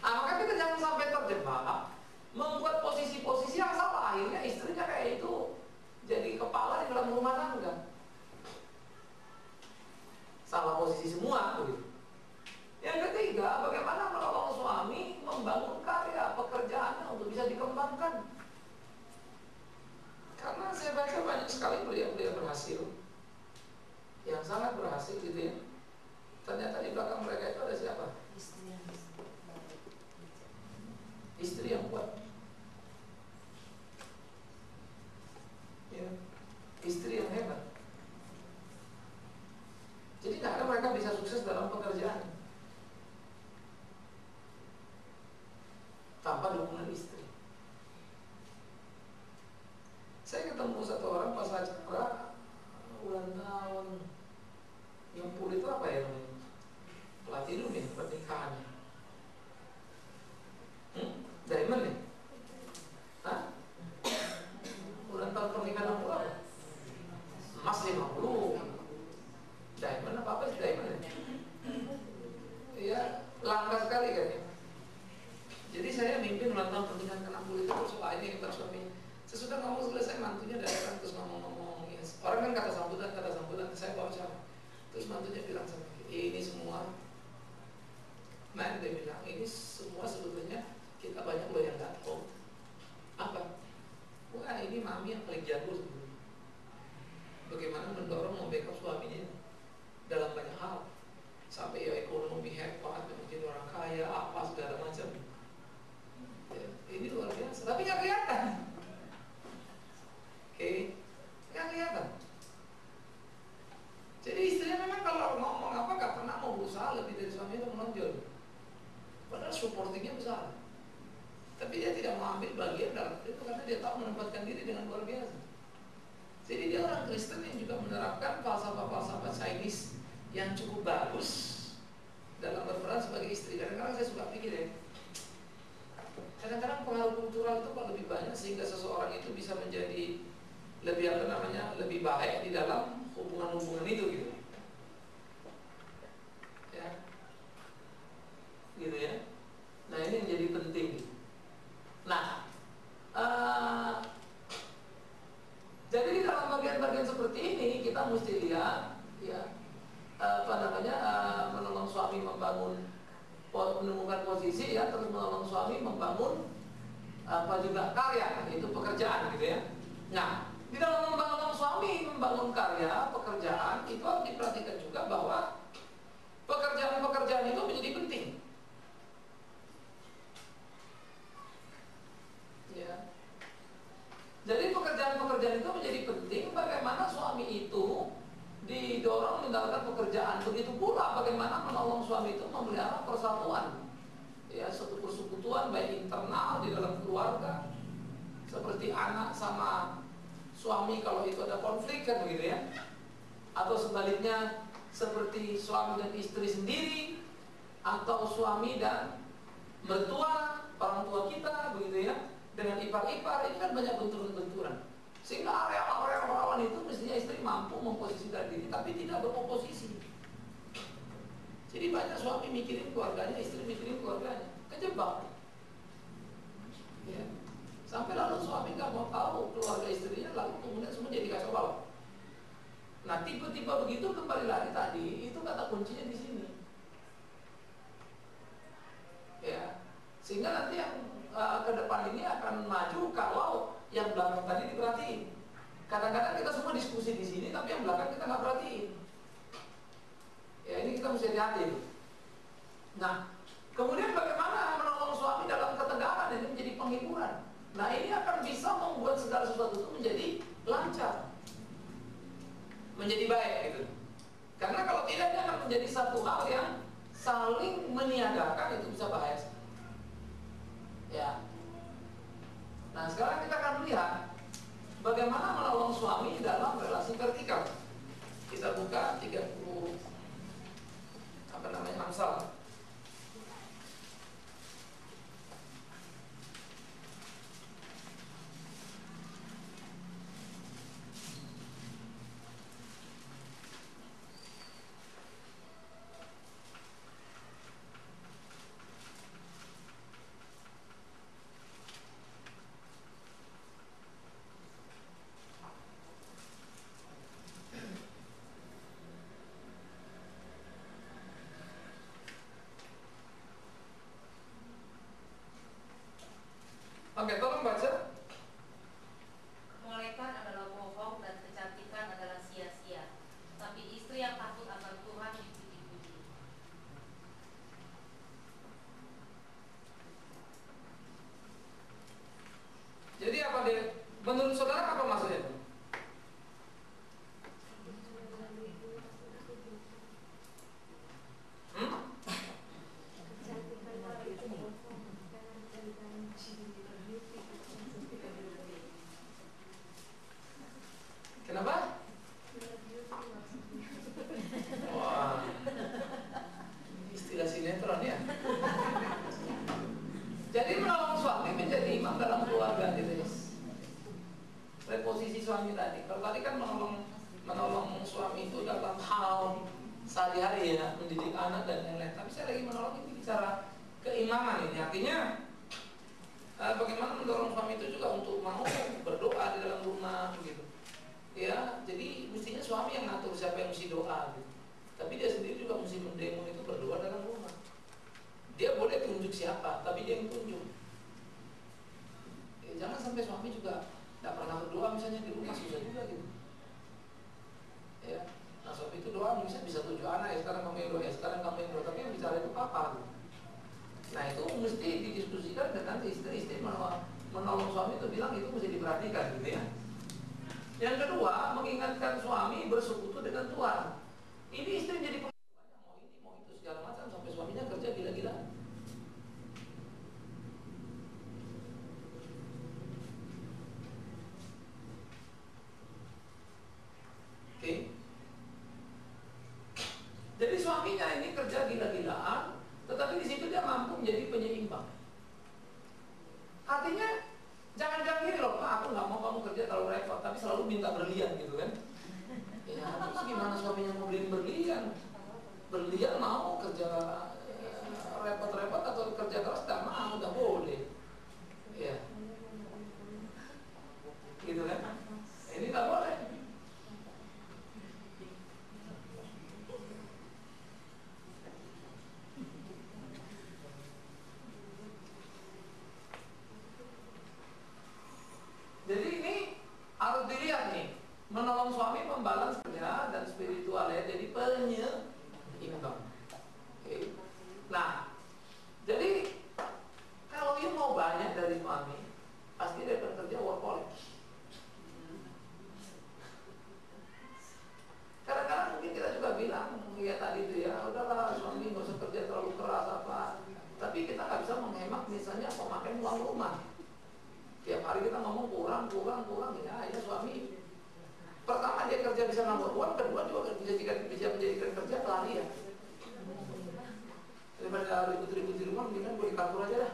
Nah maka kita jangan sampai terjebak membuat posisi-posisi yang salah. Akhirnya istrinya kayak itu jadi kepala di dalam rumah tangga. Salah posisi semua begitu. Yang ketiga, bagaimana menolong suami membangun karya pekerjaannya untuk bisa dikembangkan. Karena saya baca banyak sekali beliau-beliau berhasil, yang sangat berhasil gitu ya. Ternyata di belakang mereka itu ada siapa? Istri yang kuat. Ya, istri yang hebat. Jadi tidak ada mereka bisa sukses dalam pekerjaan tanpa dukungan istri. Saya ketemu satu orang pas acara ulang tahun 60 itu apa ya namanya? Platinum ya pernikahannya. Diamond ya? Hah? Ulang tahun pernikahan 60 apa? Emas 50. Diamond apa sih diamond ya? Ya langka sekali kan ya. Jadi saya mimpin ulang tahun pernikahan ke-60 itu terus ini kata suami. Sesudah ngomong selesai mantunya datang terus ngomong-ngomong ya. Orang kan kata sambutan saya bawa siapa? Terus mantunya bilang sama ini semua, man dia bilang ini semua sebetulnya kita banyak loh yang nggak tahu. Apa? Wah ini mami yang paling jago sebetulnya. Bagaimana mendorong membackup suaminya dalam banyak hal, sampai ya ekonomi hebat, menjadi orang kaya, apa segala macam. Ya, ini luar biasa, tapi nggak kelihatan. Oke, nggak kelihatan. Jadi istrinya memang kalau ngomong apa nggak pernah mau berusaha lebih dari suami itu menonjol. Padahal supportingnya besar. Tapi dia tidak mau ambil bagian dalam itu karena dia tahu menempatkan diri dengan luar biasa. Jadi dia orang Kristen yang juga menerapkan falsafah-falsafah Chinese yang cukup bagus dalam berperan sebagai istri. Kadang-kadang saya suka pikir ya, kadang-kadang pengaruh kultural itu kok lebih banyak sehingga seseorang itu bisa menjadi lebih lebih baik di dalam hubungan-hubungan itu gitu. Ya. Gitu ya. Nah, ini yang jadi penting. Nah, jadi di dalam bagian-bagian seperti ini kita mesti lihat ya menolong suami menemukan posisi ya, terus menolong suami membangun juga karya, itu pekerjaan gitu ya. Nah, di dalam membangun suami membangun karya pekerjaan itu harus diperhatikan juga bahwa pekerjaan-pekerjaan itu menjadi penting. Ya. Jadi pekerjaan-pekerjaan itu menjadi penting. Bagaimana suami itu didorong menjalankan pekerjaan, begitu pula bagaimana menolong suami itu memelihara persatuan, ya, suatu persekutuan baik internal di dalam keluarga, seperti anak sama suami kalau itu ada konflik kan begitu ya, atau sebaliknya seperti suami dan istri sendiri, atau suami dan mertua, orang tua kita begitu ya, dengan ipar-ipar. Ini kan banyak benturan-benturan, sehingga area-area rawan itu mestinya istri mampu memposisikan diri tapi tidak beroposisi. Jadi banyak suami mikirin keluarganya, istri mikirin keluarganya, kejebak ya. Sampai lalu suami nggak mau tahu keluarga istrinya, lalu kemudian semua jadi kacau balau. tiba-tiba begitu kembali lagi tadi, itu kata kuncinya di sini. Ya, sehingga nanti yang ke depan ini akan maju kalau yang belakang tadi diperhatiin. Kadang-kadang kita semua diskusi di sini, tapi yang belakang kita nggak perhatiin. Ya, ini kita mesti hati-hati. Nah, kemudian bagaimana menolong suami dalam ketegangan ini menjadi penghiburan. Nah, ini akan bisa membuat segala sesuatu itu menjadi lancar, menjadi baik gitu. Karena kalau tidak, dia akan menjadi satu hal yang saling meniadakan, itu bisa bahaya. Ya. Nah, sekarang kita akan lihat bagaimana menolong suami dalam relasi vertikal. Kita buka 30 Amsal. Oke, tolong baca. Kemolekan adalah bohong dan kecantikan adalah sia-sia. Tapi istri yang takut akan Tuhan dipuji-puji. Jadi apa dia? Menurut saudara apa maksudnya? Kenapa? Wah, istilah sinetron ya. Jadi menolong suami menjadi imam dalam keluarga gitu ya. Reposisi suami tadi. Kalau tadi kan menolong suami itu dalam hal sehari-hari ya, mendidik anak dan lain-lain. Tapi saya lagi menolong ini bicara keimaman ini. Artinya bagaimana mendorong suami itu juga untuk mau berdoa di dalam rumah gitu. Ya, jadi mestinya suami yang ngatur siapa yang mesti doa gitu. Tapi dia sendiri juga mesti mendemo itu berdoa dalam rumah. Dia boleh tunjuk siapa, tapi dia yang tunjuk. Jangan sampai suami juga tidak pernah berdoa misalnya di rumah, susah juga gitu. Ya, nah suami itu doa misalnya bisa 7 anak, ya sekarang kamu yang doa, ya sekarang kamu yang doa, tapi yang bicara itu apa gitu. Nah itu mesti didiskusikan dengan istri-istri menolong suami itu bilang itu mesti diperhatikan gitu ya. Yang kedua, mengingatkan suami bersekutu dengan Tuhan. Ini istri jadi pengalaman, mau ini, mau itu, segala macam, sampai suaminya kerja gila-gila. Oke. Jadi suaminya ini kerja gila-gilaan, tetapi di situ dia mampu menjadi penyeimbang. Artinya jangan bilang gini loh, Pak, aku nggak mau kamu kerja terlalu repot, tapi selalu minta berlian gitu kan. Ya, terus gimana suaminya mau beliin berlian? Berlian mau kerja repot-repot atau kerja keras nggak mau, nggak boleh. Ya, gitu kan? Ini nggak boleh. Jadi ini harus dilihat nih, menolong suami membalans kerja dan spiritualnya jadi penyeimbang. Oke. Nah, jadi kalau you mau banyak dari suami, pasti dia akan kerja workaholic. Kadang-kadang mungkin kita juga bilang, ya tadi itu ya, udahlah suami nggak usah kerja terlalu keras apa. Tapi kita nggak bisa menghemat misalnya pemakaian uang rumah. Tiap hari kita ngomong kurang, ya suami. Pertama dia kerja bisa nambah uang, kedua juga bisa menjadikan kerja pelarian. Daripada ribut-ribut di rumah, mendingan gue di kantor aja dah.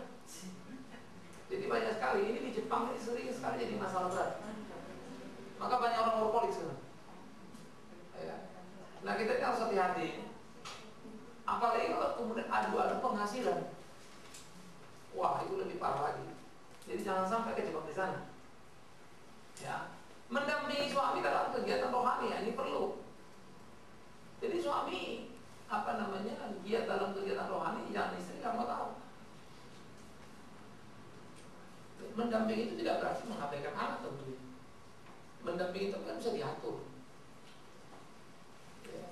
Jadi banyak sekali, ini di Jepang ini sering sekali jadi masalah berat. Maka banyak orang workaholic sekarang. Ya. Nah kita ini harus hati-hati. Apalagi kalau kemudian adu-adu penghasilan. Wah itu lebih parah lagi. Jadi jangan sampai kejebak di sana. Ya, mendampingi suami dalam kegiatan rohani ya, ini perlu. mendampingi itu tidak berarti mengabaikan anak tentunya. Mendampingi itu kan bisa diatur. Ya.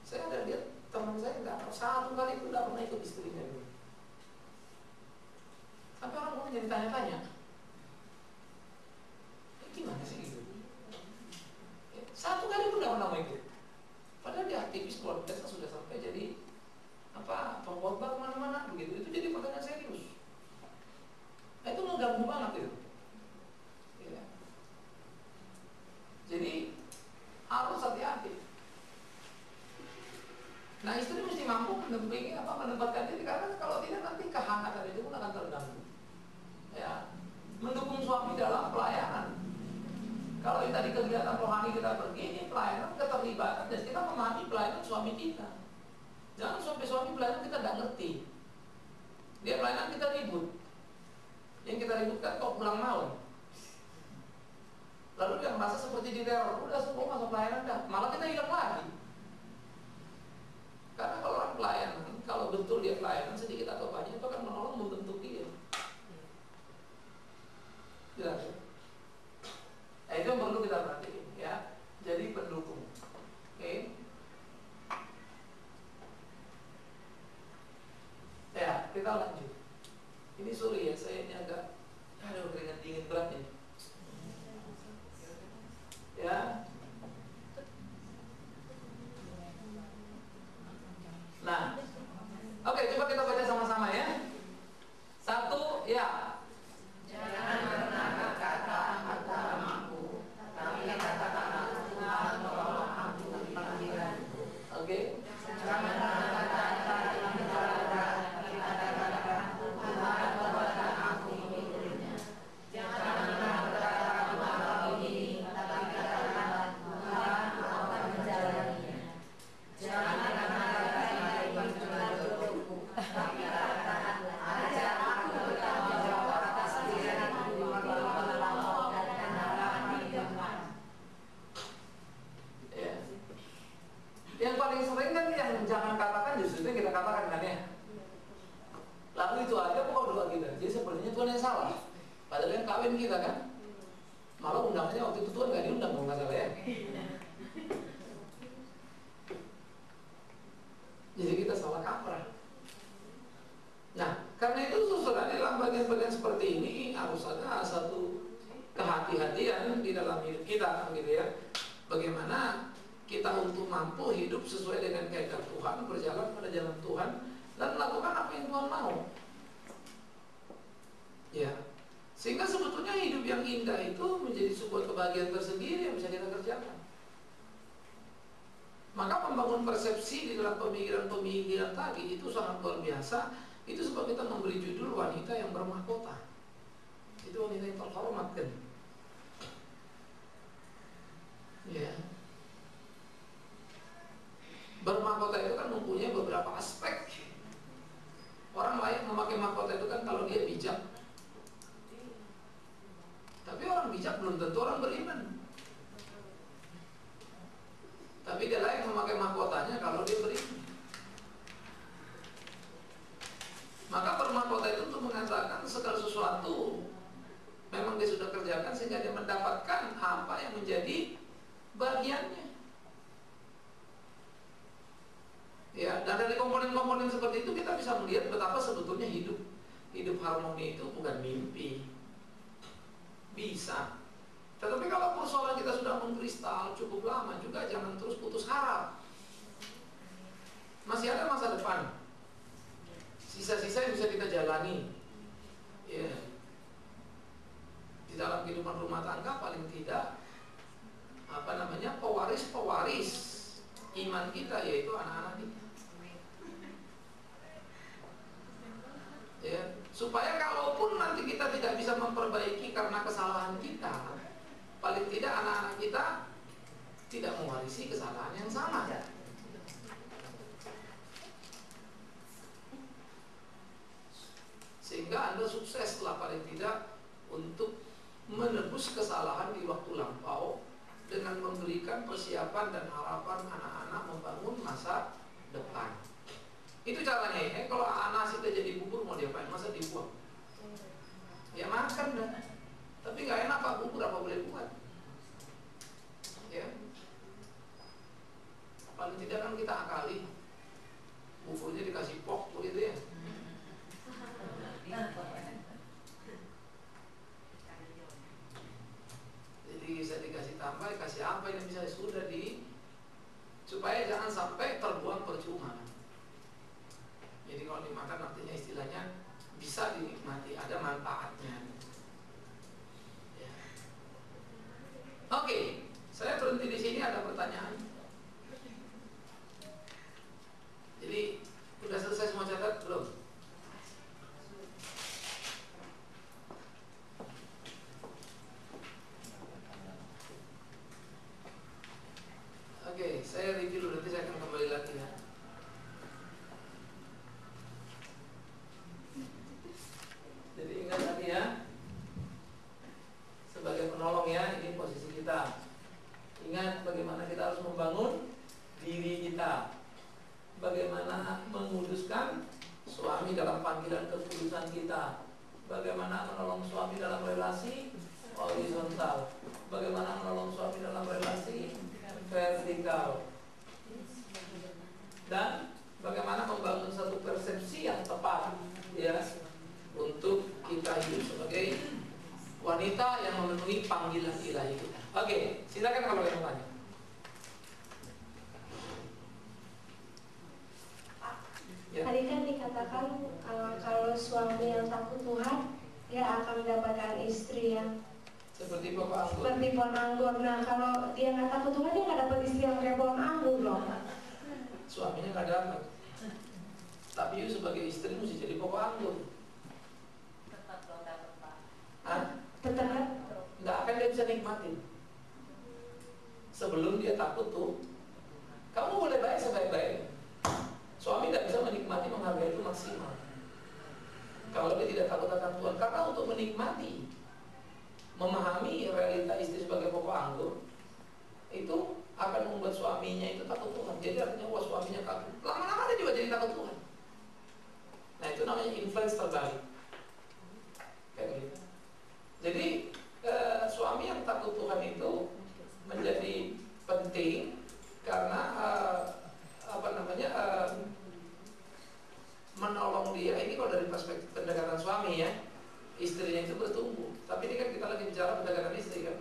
Saya ada lihat teman saya nggak satu kali pun nggak pernah ikut istrinya dulu. Sampai orang mau jadi tanya-tanya, gimana sih gitu? Ya, satu kali pun nggak pernah mau ikut. Padahal dia aktivis luar biasa, sudah sampai jadi pengkhotbah kemana-mana begitu. Itu jadi pertanyaan serius. Nah, itu mengganggu banget itu. Ya. Jadi harus hati-hati. Nah, istri mesti mampu menempatkan diri, karena kalau tidak nanti kehangatan itu pun akan terganggu. Ya, mendukung suami dalam pelayanan. Kalau kita di kegiatan rohani kita pergi, ini pelayanan keterlibatan, dan kita memahami pelayanan suami kita. Jangan sampai suami pelayanan kita tidak ngerti. Dia pelayanan kita ribut. Yang kita ributkan kok pulang malam. Lalu dia merasa seperti diteror, udah semua masuk pelayanan dah, malah kita hilang lagi. Karena kalau orang pelayanan, kalau betul dia pelayanan sedikit atau banyak itu akan menolong membentuk dia. Jelas ya? Nah, itu yang perlu kita perhatiin ya. Jadi pendukung. Oke. Ya, kita lanjut. Ini sorry ya, saya ini agak keringat dingin berat nih. Ya. Nah, oke, coba kita baca sama-sama ya. Satu, ya. Jangan pernah berkata agamaku, tapi katakanlah Tuhan tolong aku di panggilanku. Oke. Jangan pernah berkata dalam berat, tapi katakanlah Tuhan buatkan aku mengikutinya. Jangan pernah berkata Tuhan begini, tapi katakanlah Tuhan akan menjalaninya. Jangan pernah tapi katakanlah ajar aku bertanggung jawab atas diriku melawan dan kendaraan di depan. Ya. Yang paling sering kan yang jangan katakan justru itu kita katakan kan ya. Lalu itu aja pokok doa kita. Jadi sepertinya Tuhan yang salah. Padahal yang kawin kita kan. Malah undangannya waktu itu Tuhan nggak diundang kalau nggak salah ya. Jadi kita salah kaprah. Nah, karena itu saudara dalam bagian-bagian seperti ini harus ada satu kehati-hatian di dalam hidup kita, gitu ya. Bagaimana kita untuk mampu hidup sesuai dengan kehendak Tuhan, berjalan pada jalan Tuhan, dan melakukan apa yang Tuhan mau. Ya, sehingga sebetulnya hidup yang indah itu menjadi sebuah kebahagiaan tersendiri yang bisa kita kerjakan. Maka membangun persepsi di dalam pemikiran-pemikiran tadi itu sangat luar biasa. Itu sebab kita memberi judul wanita yang bermahkota. Itu wanita yang terhormat kan. Ya. Bermahkota itu kan mempunyai beberapa aspek. Orang lain memakai mahkota itu kan kalau dia bijak. Tapi orang bijak belum tentu orang beriman. Tapi dia lain memakai mahkotanya kalau dia beriman. Maka bermahkota itu untuk mengatakan segala sesuatu memang dia sudah kerjakan sehingga dia mendapatkan apa yang menjadi bagiannya. Ya, dan dari komponen-komponen seperti itu kita bisa melihat betapa sebetulnya hidup harmoni itu bukan mimpi. Bisa. Tetapi kalau persoalan kita sudah mengkristal cukup lama juga, jangan terus putus harap. Masih ada masa depan. Sisa-sisa yang bisa kita jalani. Ya. Di dalam kehidupan rumah tangga paling tidak pewaris-pewaris iman kita, yaitu anak-anak kita. Ya, supaya kalaupun nanti kita tidak bisa memperbaiki karena kesalahan kita, paling tidak anak-anak kita tidak mewarisi kesalahan yang sama. Sehingga Anda sukseslah paling tidak untuk menebus kesalahan di waktu lampau dengan memberikan persiapan dan harapan anak-anak membangun masa depan. Itu caranya ya. Kalau nasi udah jadi bubur mau diapain? Masa dibuang? Ya makan dah. Tapi nggak enak Pak, bubur apa boleh buat? Ya. Paling tidak kan kita akali. Buburnya dikasih pok begitu ya. Jadi bisa dikasih tambah, dikasih apa yang bisa sudah di, supaya jangan sampai terbuang percuma. Jadi kalau dimakan artinya istilahnya bisa dinikmati, ada manfaatnya. Ya. Oke, saya berhenti di sini, ada pertanyaan. Jadi udah selesai semua catat belum? Oke, saya review dulu, nanti saya akan kembali lagi ya. Jadi ingat tadi ya, sebagai penolong ya, ini posisi kita. Ingat bagaimana kita harus membangun diri kita, bagaimana menguduskan suami dalam panggilan kekudusan kita, bagaimana menolong suami dalam relasi horizontal, bagaimana menolong suami dalam relasi vertikal, dan bagaimana membangun satu persepsi yang tepat ya untuk kita hidup sebagai wanita yang memenuhi panggilan ilahi kita. Oke, silakan kalau ada yang mau tanya. Ya. Tadi kan dikatakan kalau suami yang takut Tuhan dia akan mendapatkan istri yang seperti Bapak Anggur. seperti pohon anggur. Nah kalau dia nggak takut Tuhan dia nggak dapat istri yang kayak pohon anggur loh. Suaminya nggak dapat. Tapi you sebagai istri mesti jadi pohon anggur. Tetap dong dapat Pak. Hah? Tetap kan? Nggak akan dia bisa nikmatin. Sebelum dia takut tuh, kamu boleh baik sebaik-baik. Suami tidak bisa menikmati, menghargai itu maksimal kalau dia tidak takut akan Tuhan. Karena untuk menikmati, memahami realita istri sebagai pokok anggur, itu akan membuat suaminya itu takut Tuhan. Jadi artinya wah suaminya takut, lama-lama dia juga jadi takut Tuhan. Nah itu namanya influence terbalik. Kayak gitu. Jadi suami yang takut Tuhan itu menjadi penting karena menolong dia. Ini kalau dari perspektif pendekatan suami ya, istrinya itu bertumbuh. Tapi ini kan kita lagi bicara pendekatan istri kan.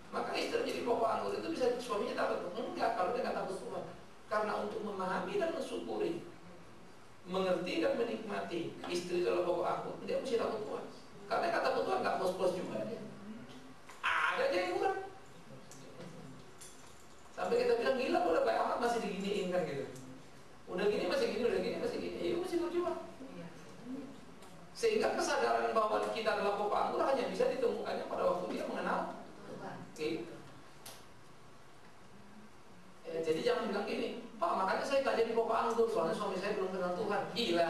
Maka istri jadi pokok anggur itu bisa suaminya takut? Enggak, kalau dia nggak takut Tuhan. Karena untuk memahami dan mensyukuri, mengerti dan menikmati istri dalam pokok anggur, dia mesti takut Tuhan. Karena kata takut Tuhan nggak pos-pos juga dia. Ada aja yang kurang. Sampai kita bilang gila udah baik amat masih diginiin kan gitu. Udah gini masih gini, udah gini masih gini. Ya mesti berjuang. Sehingga kesadaran bahwa kita adalah pokok anggur hanya bisa ditemukannya pada waktu dia mengenal gitu. Jadi jangan bilang gini, Pak makanya saya tak jadi pokok anggur soalnya suami saya belum kenal Tuhan. Gila.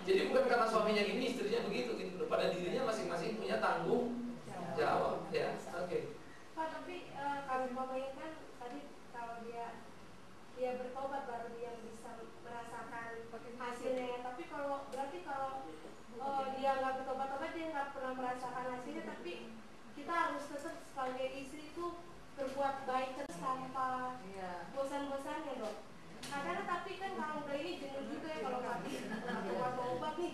Jadi bukan karena suaminya gini, istrinya begitu gitu. Pada dirinya masing-masing punya tanggung jawab ya. Oke. Pak tapi kalau umpamanya kan tadi kalau dia bertobat baru dia bisa merasakan hasilnya ya. Tapi kalau berarti kalau dia nggak bertobat-tobat dia nggak pernah merasakan hasilnya. Tapi kita harus tetap sebagai istri itu berbuat baik terus tanpa bosan-bosannya dok. Kadang tapi kan kalau udah ini jenuh juga ya kalau tadi atau obat nih.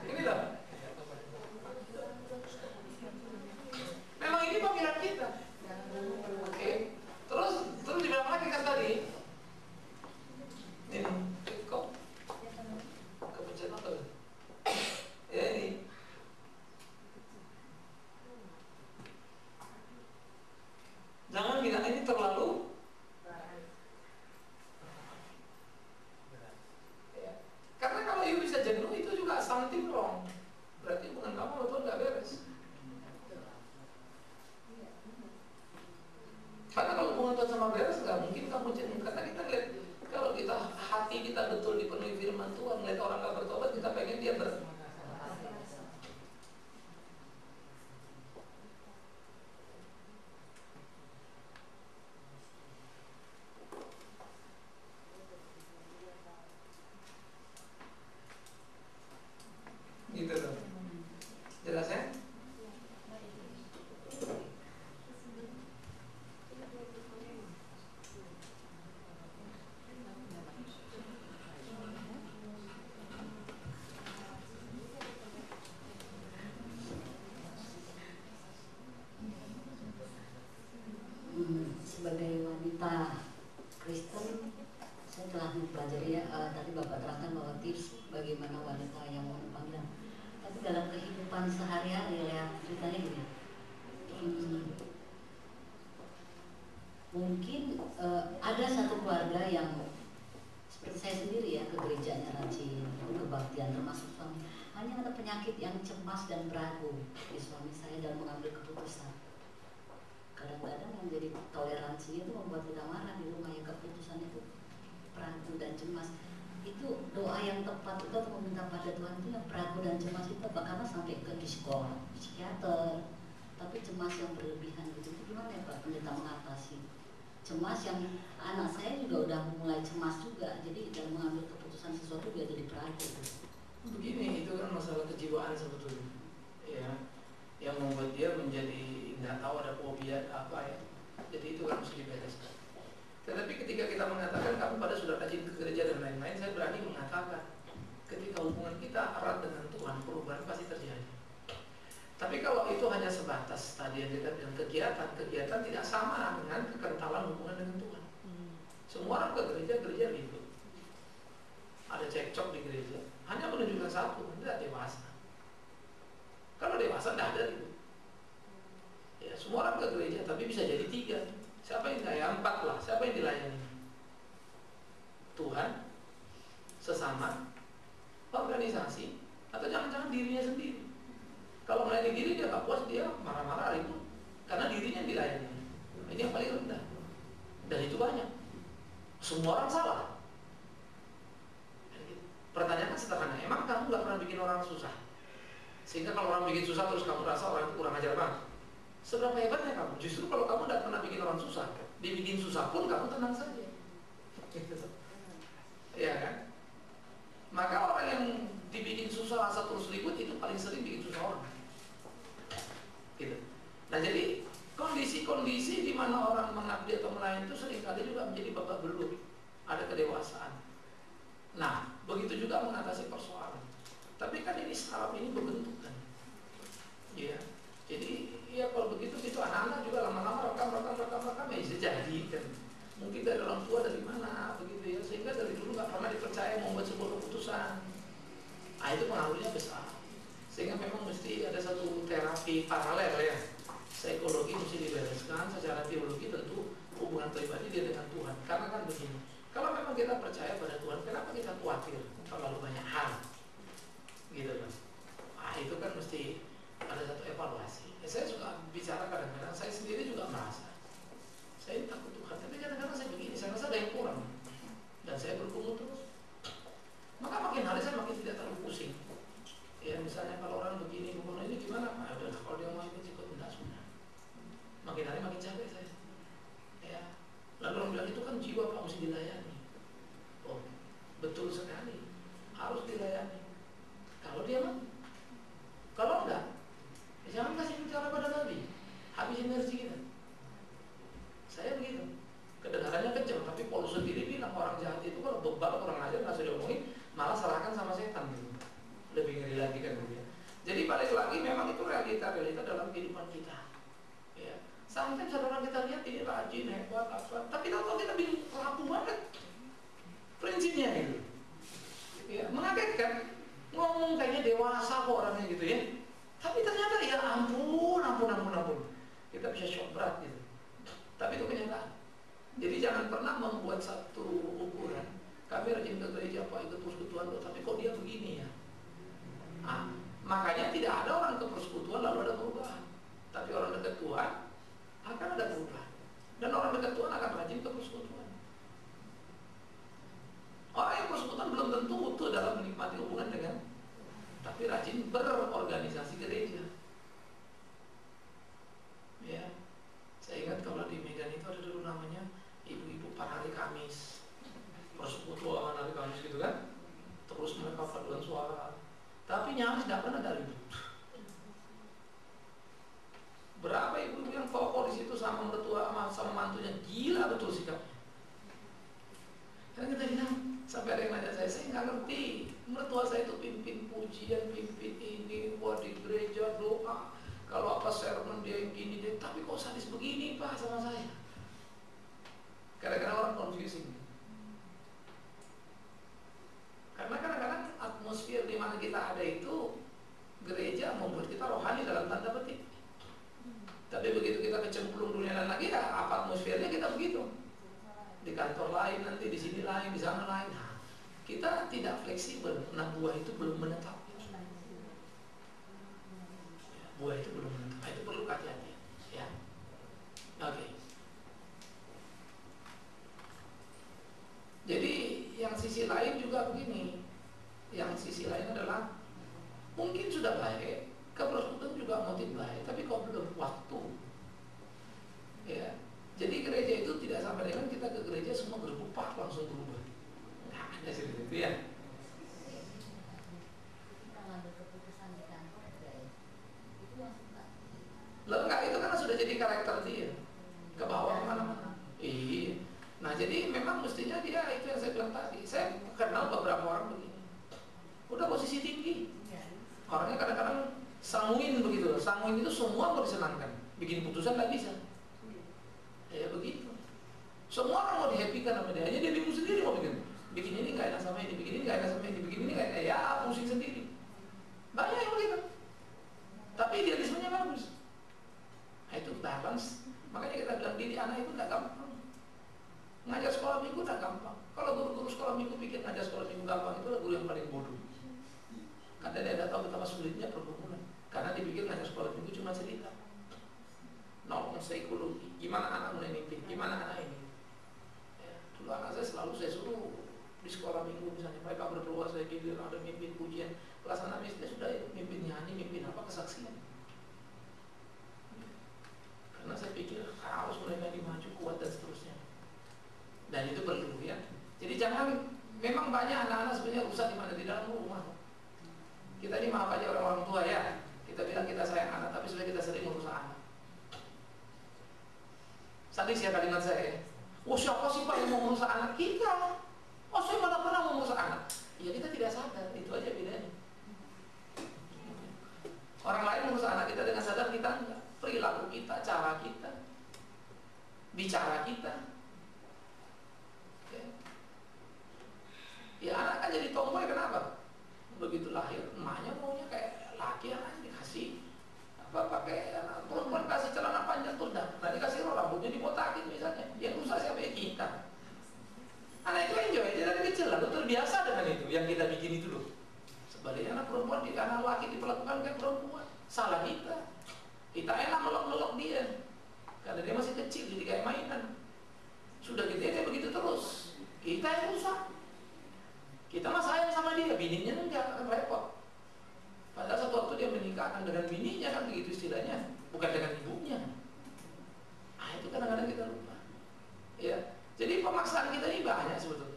Ini loh. Memang ini panggilan kita. Oke. Terus dibilang lagi kan tadi. Ini kok kepencet apa? Ya ini. Jangan bilang ini terlalu ya. Karena kalau you bisa jenuh itu juga something wrong. Berarti hubungan kamu sama Tuhan gak beres. Karena kalau hubungan Tuhan sama beres gak mungkin kamu jenuh. Karena kita lihat kalau kita hati kita betul dipenuhi firman Tuhan, lihat orang gak bertobat kita pengen dia ada satu keluarga yang seperti saya sendiri ya, ke gerejanya rajin, kebaktian termasuk suami. Hanya ada penyakit yang cemas dan ragu di suami saya dalam mengambil keputusan. Kadang-kadang yang jadi toleransi itu membuat kita marah di rumah, ya keputusan itu ragu dan cemas. Itu doa yang tepat itu untuk meminta pada Tuhan itu yang ragu dan cemas itu, karena sampai ke psikiater. Tapi cemas yang berlebihan gitu, gimana ya Pak Pendeta mengatasi? Cemas yang anak saya juga udah mulai cemas juga, jadi dalam mengambil keputusan sesuatu dia jadi ragu. Begini, itu kan masalah kejiwaan sebetulnya, ya, yang membuat dia menjadi nggak tahu ada fobia apa ya. Jadi itu kan mesti dibereskan. Tetapi ketika kita mengatakan kamu pada sudah rajin ke gereja dan lain-lain, saya berani mengatakan ketika hubungan kita erat dengan Tuhan, perubahan pasti terjadi. Tapi kalau itu hanya sebatas tadi yang dekat dengan kegiatan tidak sama dengan kekentalan hubungan dengan Tuhan. Semua orang ke gereja ribut. Ada cekcok di gereja, hanya menunjukkan satu, tidak dewasa. Kalau dewasa tidak ada ribut. Ya, semua orang ke gereja, tapi bisa jadi 3. Siapa yang kaya? 4 lah. Siapa yang dilayani? Tuhan, sesama, organisasi, atau jangan-jangan dirinya sendiri. Kalau melayani diri dia nggak puas, dia marah-marah ribut, karena dirinya yang dilayani. Ini yang paling rendah. Dan itu banyak. Semua orang salah. Pertanyaan kan sederhana, emang kamu nggak pernah bikin orang susah? Sehingga kalau orang bikin susah terus kamu rasa orang itu kurang ajar banget. Seberapa hebatnya kamu? Justru kalau kamu nggak pernah bikin orang susah, dibikin susah pun kamu tenang saja. Iya kan? Maka orang yang dibikin susah rasa terus ribut itu paling sering bikin susah orang. Gitu. Nah jadi kondisi-kondisi di mana orang mengabdi atau melayani itu seringkali juga menjadi babak belur. Ada kedewasaan. Nah, begitu juga mengatasi persoalan. Tapi kan ini startup ini berbentukan. Ya. Jadi ya kalau begitu anak-anak juga lama-lama rekam ya bisa jadi kan. Mungkin dari orang tua dari mana begitu ya, sehingga dari dulu nggak pernah dipercaya membuat sebuah keputusan. Nah itu pengaruhnya besar. Sehingga memang mesti ada satu terapi paralel ya. Psikologi mesti dibereskan, secara teologi tentu hubungan pribadi dia dengan Tuhan. Karena kan begini, kalau memang kita percaya pada Tuhan, kenapa kita khawatir terlalu banyak hal? Gitu kan. Nah itu kan mesti ada satu evaluasi. Ya, saya suka bicara kadang-kadang, saya sendiri juga merasa saya takut Tuhan, tapi kadang-kadang saya begini, saya rasa ada yang kurang dan saya bergumul terus. Maka makin hari saya makin tidak terlalu pusing. Ya misalnya kalau orang begini, ini gimana? Nah, udah kalau dia mau ikut enggak sunnah. Makin hari makin capek saya. Ya. Lalu orang bilang itu kan jiwa Pak mesti dilayani. Oh betul sekali, harus dilayani. Kalau dia mau, kalau enggak, ya jangan kasih bicara pada Nabi, habis energi kita. Saya begitu. Kedengarannya kencang, tapi Paulus sendiri bilang orang jahat itu kalau bebal kurang ajar nggak usah diomongin, malah serahkan sama setan gitu. Lebih ngeri lagi kan gitu ya. Jadi balik lagi memang itu realita dalam kehidupan kita. Ya. Sampai saudara kita lihat ini rajin, hebat, apa, tapi tahu kita bingung, rapuh banget prinsipnya itu. Ya, mengagetkan, ngomong kayaknya dewasa kok orangnya gitu ya. Tapi ternyata ya ampun. Kita bisa shock berat gitu. Tapi itu kenyataan. Jadi jangan pernah membuat satu ukuran. Kami rajin ke gereja Pak, ikut persekutuan loh, tapi kok dia begini ya? Nah, makanya tidak ada orang ke persekutuan lalu ada perubahan. Tapi orang dekat Tuhan akan ada perubahan. Dan orang dekat Tuhan akan rajin ke persekutuan. Orang yang persekutuan belum tentu utuh dalam menikmati hubungan dengan, tapi rajin berorganisasi gereja. Ya, saya ingat kalau di Medan itu ada dulu namanya ibu-ibu hari Kamis, persekutuan hari Kamis gitu kan. Terus mereka paduan suara, tapi nyaris tidak pernah ada ribut. Berapa ibu-ibu yang kokoh di situ sama mertua sama mantunya, gila betul sikapnya. Karena kita bilang, sampai ada yang nanya saya nggak ngerti. Mertua saya itu pimpin pujian, pimpin ini, buat di gereja doa. Kalau apa sermon dia yang gini dia, tapi kok sadis begini Pak sama saya. Kadang-kadang orang confusing. Karena kadang-kadang atmosfer di mana kita ada itu gereja membuat kita rohani dalam tanda petik. Tapi begitu kita kecemplung dunia dan lagi ya apa atmosfernya kita begitu. di kantor lain, nanti di sini lain, di sana lain. Nah, kita tidak fleksibel. Nah, buah itu belum menetap. Buah itu belum menetap. Itu perlu hati-hati. Ya, oke. Jadi yang sisi lain juga begini. Yang sisi lain adalah mungkin sudah baik, kepersekutuan juga motif baik, tapi kok belum waktu. Ya, jadi gereja itu tidak sampai dengan kita ke gereja semua berubah langsung berubah. Nggak ada seperti itu ya. Loh enggak, itu kan sudah jadi karakter dia ke bawah kemana-mana. Iya. Nah jadi memang mestinya dia itu yang saya bilang tadi. Saya kenal beberapa orang begini, udah posisi tinggi, orangnya kadang-kadang sanguin begitu. Sanguin itu semua mau disenangkan, bikin putusan nggak bisa. Ya begitu. Semua orang mau dihappykan sama dia. Hanya dia bingung sendiri mau bikin ini nggak enak sama ini, bikin ini nggak enak sama ini, bikin ini nggak enak. Ya pusing sendiri. Banyak yang begitu. Tapi idealismenya bagus. Nah, itu balance. Makanya kita bilang didik anak itu nggak gampang. Ngajar sekolah minggu nggak gampang. Kalau guru-guru sekolah minggu pikir ngajar sekolah minggu gampang, itu guru yang paling bodoh. Karena dia tidak tahu betapa sulitnya pergumulan. Karena dipikir ngajar sekolah minggu cuma cerita. Nolong psikologi, gimana anak mulai mimpi, gimana anak ini. Ya, dulu anak saya selalu saya suruh di sekolah minggu misalnya mereka berdoa, saya gilir ada mimpin pujian. Kelas anak SD sudah mimpin nyanyi, mimpin apa kesaksian. Karena saya pikir harus mereka dimaju kuat dan seterusnya. Dan itu perlu ya. Jadi jangan, memang banyak anak-anak sebenarnya rusak di mana di dalam rumah. Kita ini maaf aja orang tua ya. Kita bilang kita sayang anak, tapi sebenarnya kita sering merusak anak. Sadis ya kalimat saya. Oh siapa sih Pak yang mau merusak anak kita? Oh saya mana pernah mau merusak anak? Ya kita tidak sadar, itu aja bedanya. Orang lain merusak anak kita dengan sadar, kita enggak. Perilaku kita, cara kita, bicara kita. Ya anak kan jadi tomboy, kenapa? Begitu lahir, emaknya maunya kayak laki, anaknya dikasih apa pakai perempuan kasih celana panjang tuh dah, nanti kasih rambutnya dibotakin misalnya, yang rusak siapa ya kita. Anak itu enjoy, dia dari kecil lalu terbiasa dengan itu, yang kita bikin itu loh. Sebaliknya anak perempuan di anak laki diperlakukan kayak perempuan, salah kita. Kita enak melok-melok dia, karena dia masih kecil jadi kayak mainan. Sudah gede kayak begitu terus, kita yang rusak. Kita mah sayang sama dia, bininya enggak, kan repot. Padahal satu waktu dia menikahkan dengan bininya kan begitu istilahnya, bukan dengan ibunya. Ah itu kadang-kadang kita lupa. Ya, jadi pemaksaan kita ini banyak sebetulnya.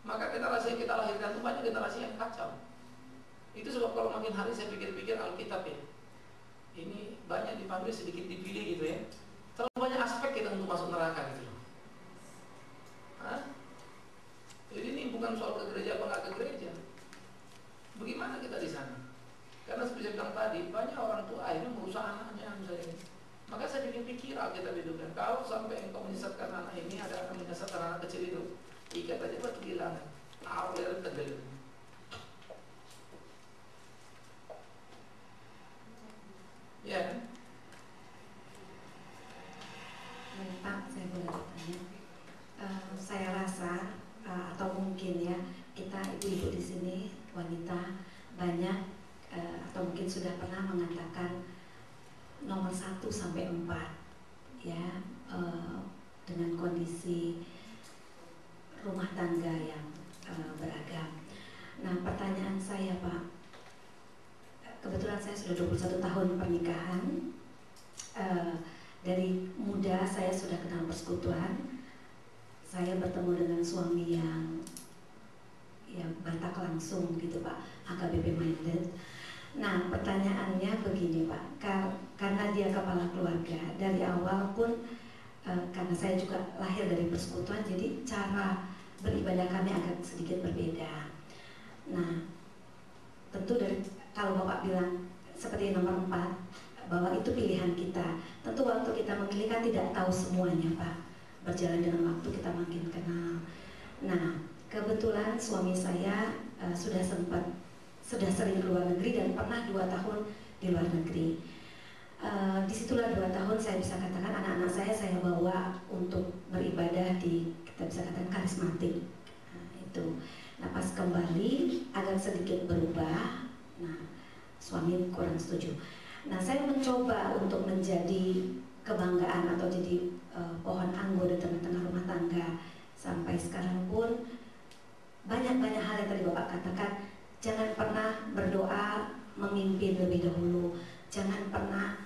Maka generasi yang kita lahirkan itu banyak generasi yang kacau. Itu sebab kalau makin hari saya pikir-pikir Alkitab ya, ini banyak dipanggil sedikit dipilih gitu ya. Terlalu banyak aspek kita untuk masuk neraka gitu loh. Hah? Jadi ini bukan soal ke gereja apa nggak ke gereja. Bagaimana kita di sana? Karena seperti saya bilang tadi, banyak orang tua akhirnya merusak anaknya misalnya. Maka saya pikir Alkitab itu kan, kalau sampai engkau menyesatkan anak ini, ada akan menyesatkan anak kecil itu, ikat aja batu gilangan, taruh dari tegel. Ya kan? Pak, saya boleh bertanya. Saya rasa atau mungkin ya kita ibu-ibu di sini wanita banyak atau mungkin sudah pernah mengatakan nomor 1 sampai 4 ya dengan kondisi rumah tangga yang beragam. Nah pertanyaan saya Pak, kebetulan saya sudah 21 tahun pernikahan. Dari muda saya sudah kenal persekutuan. Saya bertemu dengan suami yang Batak langsung gitu Pak, HKBP minded. Nah pertanyaannya begini Pak, karena dia kepala keluarga dari awal pun karena saya juga lahir dari persekutuan, jadi cara beribadah kami agak sedikit berbeda. Nah tentu dari kalau Bapak bilang seperti nomor 4 bahwa itu pilihan kita. Tentu waktu kita memilih kan tidak tahu semuanya Pak. Berjalan dengan waktu kita makin kenal. Nah, kebetulan suami saya sudah sering ke luar negeri dan pernah 2 tahun di luar negeri. Disitulah 2 tahun saya bisa katakan anak-anak saya bawa untuk beribadah di, kita bisa katakan karismatik. Nah, itu. Nah, pas kembali agak sedikit berubah. Nah, suami kurang setuju. Nah, saya mencoba untuk menjadi kebanggaan atau jadi pohon anggur di tengah-tengah rumah tangga. Sampai sekarang pun banyak-banyak hal yang tadi Bapak katakan. Jangan pernah berdoa memimpin lebih dahulu. Jangan pernah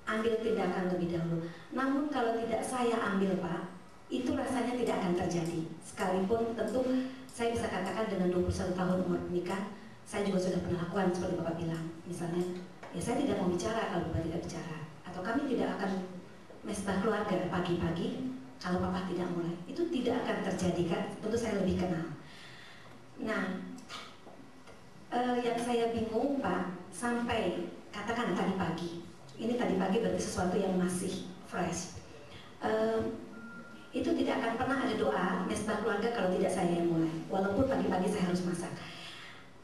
ambil tindakan lebih dahulu. Namun kalau tidak saya ambil Pak, itu rasanya tidak akan terjadi. Sekalipun tentu saya bisa katakan dengan 21 tahun umur menikah, saya juga sudah pernah lakukan seperti Bapak bilang. Misalnya, ya saya tidak mau bicara kalau Bapak tidak bicara. Atau kami tidak akan mesbah keluarga pagi-pagi kalau Papa tidak mulai. Itu tidak akan terjadi kan, tentu saya lebih kenal. Nah, yang saya bingung Pak, sampai katakan tadi pagi, ini tadi pagi berarti sesuatu yang masih fresh. Itu tidak akan pernah ada doa mesbah keluarga kalau tidak saya yang mulai, walaupun pagi-pagi saya harus masak.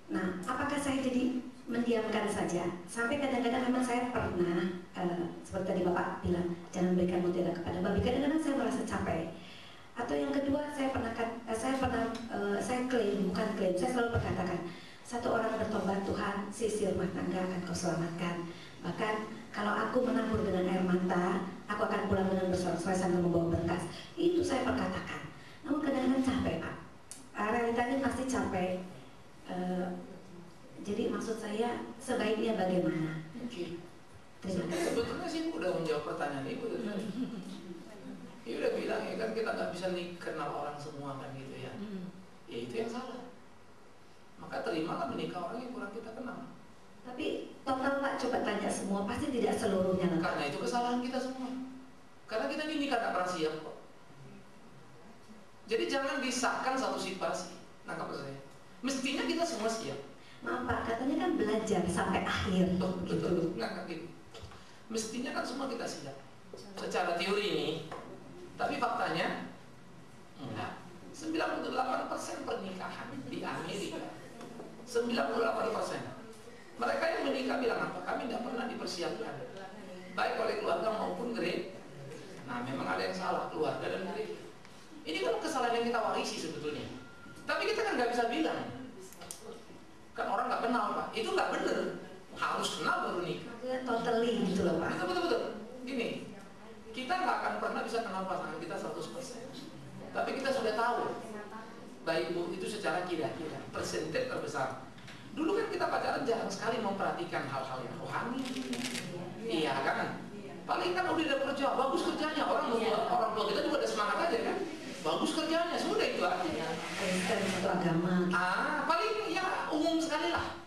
Nah, apakah saya jadi mendiamkan saja? Sampai kadang-kadang memang saya pernah seperti tadi Bapak bilang, jangan berikan mutiara kepada babi. Kadang-kadang saya merasa capek. Atau yang kedua, saya klaim, bukan klaim, saya selalu berkatakan, satu orang bertobat Tuhan, sisi rumah tangga akan kau selamatkan. Bahkan kalau aku menabur dengan air mata, aku akan pulang dengan bersorak-sorai sambil membawa berkas. Itu saya perkatakan. Namun kadang-kadang capek Pak. Realitanya pasti capek. Jadi maksud saya sebaiknya bagaimana? Terima kasih. Sebetulnya sih udah menjawab pertanyaan Ibu tadi. Ibu udah bilang ya kan kita nggak bisa nih kenal orang semua kan gitu ya. Ya itu yang salah. Maka terimalah menikah orang yang kurang kita kenal. Tapi total Pak, coba tanya semua, pasti tidak seluruhnya. Karena itu kesalahan kita semua. Karena kita ini nikah tak pernah siap kok. Jadi jangan disahkan satu situasi. Nangkap saya. Mestinya kita semua siap. Maaf Pak, katanya kan belajar sampai akhir. Oh, betul. Nggak gitu. Mestinya kan semua kita siap. Secara teori ini. Tapi faktanya enggak. 98% pernikahan di Amerika. 98%. Mereka yang menikah bilang apa? Kami tidak pernah dipersiapkan, baik oleh keluarga maupun gereja. Nah, memang ada yang salah keluarga dan gereja. Ini kan kesalahan yang kita warisi sebetulnya. Tapi kita kan nggak bisa bilang. Kan orang nggak kenal Pak. Itu nggak benar. Harus kenal baru nikah. Totally gitu loh Pak. Betul. Gini, kita nggak akan pernah bisa kenal pasangan kita 100%. Tapi kita sudah tahu. Baik Bu, itu secara kira-kira persentase terbesar. Dulu kan kita pacaran jarang sekali memperhatikan hal-hal yang rohani. Iya kan? Paling kan udah ada kerja, bagus kerjanya. Orang tua kita juga ada semangat aja kan? Bagus kerjanya, sudah itu aja. Satu agama. Paling ya umum sekali lah.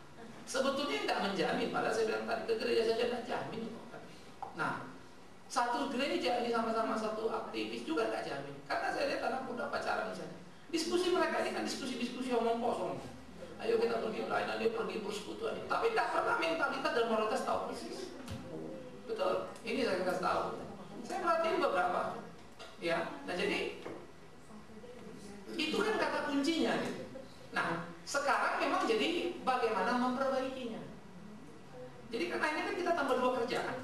Sebetulnya tidak menjamin. Padahal saya bilang tadi ke gereja saja tidak jamin. Nah, satu gereja ini sama-sama satu aktivis juga tidak jamin. Karena saya lihat anak muda pacaran misalnya. Diskusi mereka ini kan diskusi omong kosong. Ayo kita pergi pelayanan, dia pergi persekutuan. Tapi tidak pernah mentalitas dan moralitas tahu persis. Betul, ini saya kasih tahu. Saya perhatiin beberapa. Ya, nah jadi itu kan kata kuncinya. Gitu. Nah, sekarang memang jadi bagaimana memperbaikinya. Jadi karena ini kan kita tambah 2 kerjaan.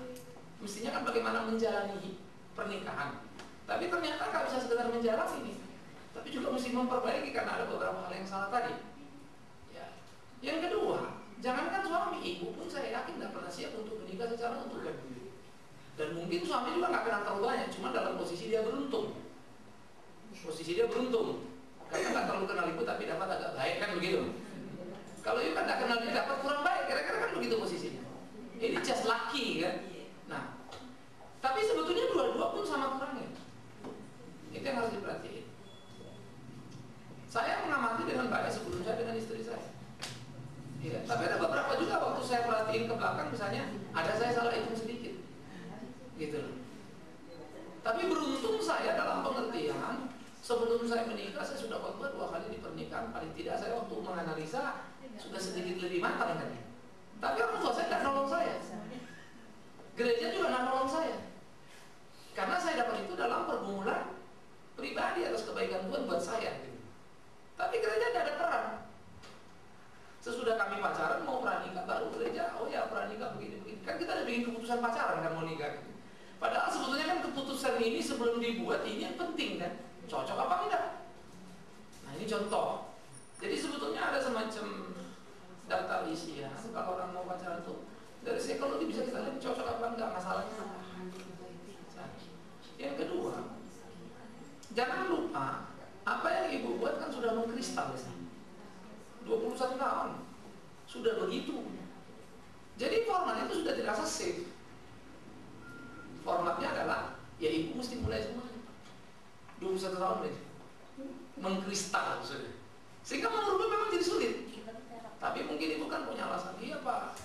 Mestinya kan bagaimana menjalani pernikahan. Tapi ternyata nggak bisa sekedar menjalani ini. Tapi juga mesti memperbaiki karena ada beberapa hal yang salah tadi. Ya. Yang kedua, jangankan suami, ibu pun saya yakin tidak pernah siap untuk menikah secara utuh. Dan mungkin suami juga nggak kenal terlalu banyak, cuma dalam posisi dia beruntung. Karena nggak terlalu kenal ibu tapi dapat agak baik kan begitu. Kalau ibu kan nggak kenal dia dapat kurang baik, kira-kira kan begitu posisinya. Ini just lucky kan. Nah, tapi sebetulnya dua-dua pun sama kurangnya. Itu yang harus diperhatiin. Saya mengamati dengan baik sebelum saya dengan istri saya. Ya, tapi ada beberapa juga waktu saya perhatiin ke belakang misalnya ada saya salah hitung sedikit, gitu loh. Tapi beruntung saya dalam pengertian sebelum saya menikah saya sudah khotbah 2 kali di pernikahan, paling tidak saya waktu menganalisa sudah sedikit lebih matang kan. Tapi orang tua saya tidak nolong saya, gereja juga tidak nolong saya, karena saya dapat itu dalam pergumulan pribadi atas kebaikan Tuhan buat saya. Gitu. Tapi gereja tidak ada peran. Sesudah kami pacaran mau pranikah baru gereja, oh ya pranikah begini-begini. Kan kita ada bikin keputusan pacaran kan mau nikah. Padahal sebetulnya kan keputusan tulisan ini sebelum dibuat ini yang penting kan, cocok apa enggak? Nah ini contoh. Jadi sebetulnya ada semacam daftar isi ya. Kalau orang mau pacaran tuh dari psikologi bisa kita lihat cocok apa enggak, masalahnya apa. Yang kedua, jangan lupa apa yang ibu buat kan sudah mengkristal 21 tahun sudah begitu. Jadi format itu sudah dirasa safe. Formatnya adalah ya ibu mesti mulai semua 21 tahun deh mengkristal sudah. Sehingga menurut memang jadi sulit. Tapi mungkin ibu kan punya alasan, iya pak,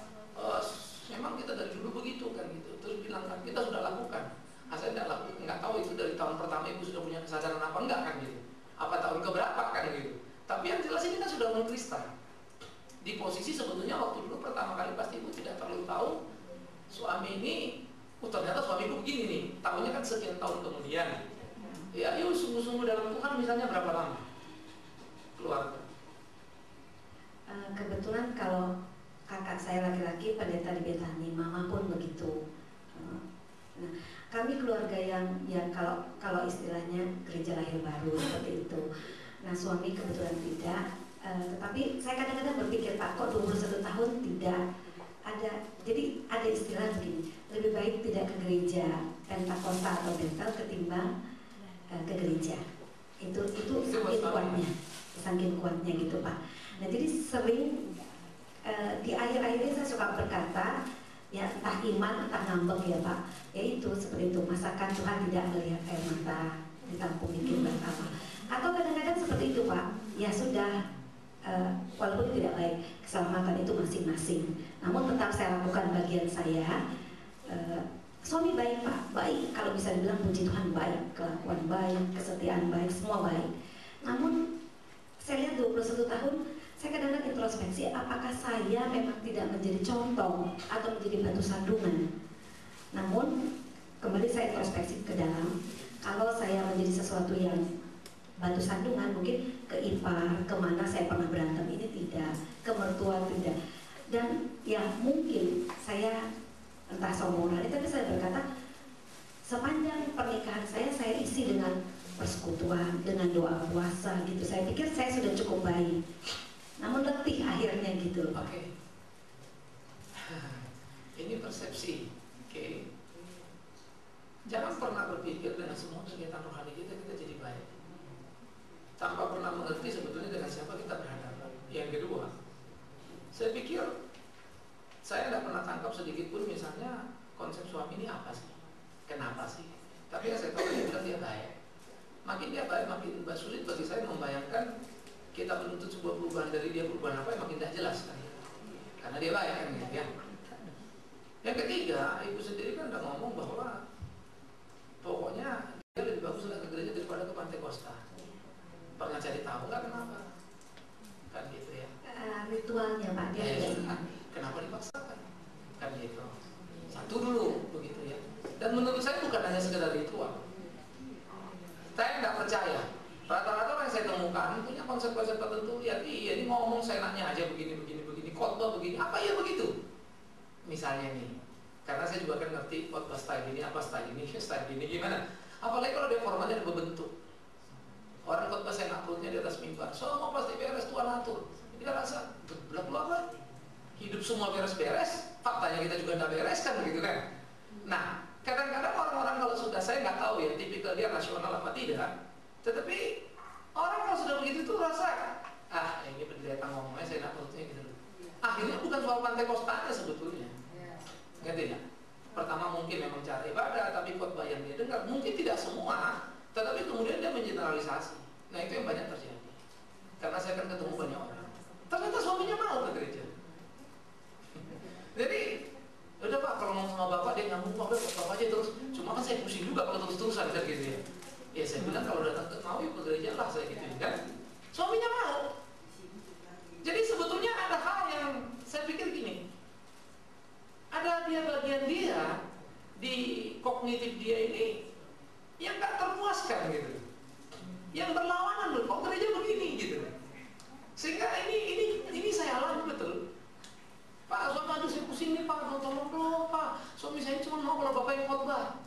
memang kita dari dulu begitu kan gitu. Terus bilang kan kita sudah lakukan. Saya nggak tahu itu dari tahun pertama ibu sudah punya kesadaran apa enggak kan gitu. Apa tahun keberapa kan gitu. Tapi yang jelas ini kan sudah mengkristal. Di posisi sebetulnya waktu dulu pertama kali pasti ibu tidak terlalu tahu suami ini, ternyata suami ibu begini nih. Tahunya kan sekian tahun kemudian. Ya yuk sungguh-sungguh dalam Tuhan misalnya berapa lama? Keluarga. Kebetulan kalau kakak saya laki-laki pendeta di Betani, mama pun begitu. Nah, kami keluarga yang kalau istilahnya gereja lahir baru seperti itu. Nah, suami kebetulan tidak. Tetapi saya kadang-kadang berpikir, Pak, kok 21 tahun tidak ada. Jadi ada istilah begini, lebih baik tidak ke gereja Pentakosta atau Betel ketimbang ke gereja. Itu saking kuatnya, saking kuatnya gitu, Pak. Nah, jadi sering di akhir-akhirnya saya suka berkata, ya entah iman entah ngambek ya Pak, yaitu seperti itu, masakan Tuhan tidak melihat air mata ditampung bikin bersama, atau kadang-kadang seperti itu Pak, ya sudah, walaupun tidak baik, keselamatan itu masing-masing, namun tetap saya lakukan bagian saya. Suami baik Pak, baik, kalau bisa dibilang puji Tuhan baik, kelakuan baik, kesetiaan baik, semua baik. Namun saya lihat 21 tahun, saya kadang-kadang introspeksi, apakah saya memang tidak menjadi contoh atau menjadi batu sandungan. Namun kembali saya introspeksi ke dalam, kalau saya menjadi sesuatu yang batu sandungan, mungkin ke ipar, kemana saya pernah berantem ini tidak, ke mertua tidak. Dan yang mungkin saya entah sombong, tapi saya berkata, sepanjang pernikahan saya isi dengan persekutuan, dengan doa puasa gitu. Saya pikir saya sudah cukup baik. Namun letih akhirnya gitu. Oke. Ini persepsi. Oke. Jangan pernah berpikir dengan semua kegiatan rohani kita jadi baik tanpa pernah mengerti sebetulnya dengan siapa kita berhadapan. Yang kedua, saya pikir saya tidak pernah tangkap sedikit pun misalnya konsep suami ini apa sih, kenapa sih. Tapi yang saya tahu dia baik. Makin dia baik, makin sulit bagi saya membayangkan kita menuntut sebuah perubahan dari dia, perubahan apa yang makin tidak jelas kan, karena dia baik kan gitu ya. Yang ketiga, ibu sendiri kan udah ngomong bahwa pokoknya dia lebih bagus ke gereja daripada ke Pantai Costa. Pernah cari tahu nggak kenapa? Kan gitu ya. Ritualnya Pak dia. Ya sudah, kenapa dipaksakan? Kan gitu. Satu dulu begitu ya. Dan menurut saya bukan hanya sekedar ritual. Saya nggak percaya. Rata-rata orang yang saya temukan punya konsep-konsep tertentu. Ya iya, ini ngomong seenaknya aja begini, khotbah begini. Apa ya begitu? Misalnya nih, karena saya juga kan ngerti khotbah style ini, apa style ini gimana. Apalagi kalau dia formatnya berbentuk. Orang khotbah saya perutnya di atas mimbar. Semua pasti beres, Tuhan atur. Dia rasa belak apa? Hidup semua beres-beres. Faktanya kita juga nggak beres kan begitu kan? Nah, kadang-kadang orang-orang kalau sudah, saya nggak tahu ya tipikal dia rasional apa tidak. Tetapi orang kalau sudah begitu tuh rasa, ini pendeta ngomongnya saya nak perutnya gitu. Akhirnya bukan soal Pantai Costanya sebetulnya. Ngerti ya? Pertama mungkin memang cara ibadah, tapi khotbah yang dia dengar mungkin tidak semua, tetapi kemudian dia mengeneralisasi. Nah itu yang banyak terjadi. Karena saya kan ketemu banyak orang. Ternyata suaminya mau ke gereja. Jadi udah Pak, kalau ngomong sama bapak dia nyambung bapak aja terus. Cuma kan saya pusing juga kalau terus-terusan kan gitu ya. Ya saya bilang kalau datang ke mau yuk ke gereja lah saya gitu kan. Suaminya mau. Jadi sebetulnya ada hal yang saya pikir gini. Ada bagian dia di kognitif dia ini yang gak terpuaskan gitu. Yang berlawanan loh, kok gereja begini gitu. Sehingga ini saya alami betul. Pak, suami aduh saya pusing nih Pak, tolong dong Pak. Suami saya cuma mau kalau bapak yang khotbah.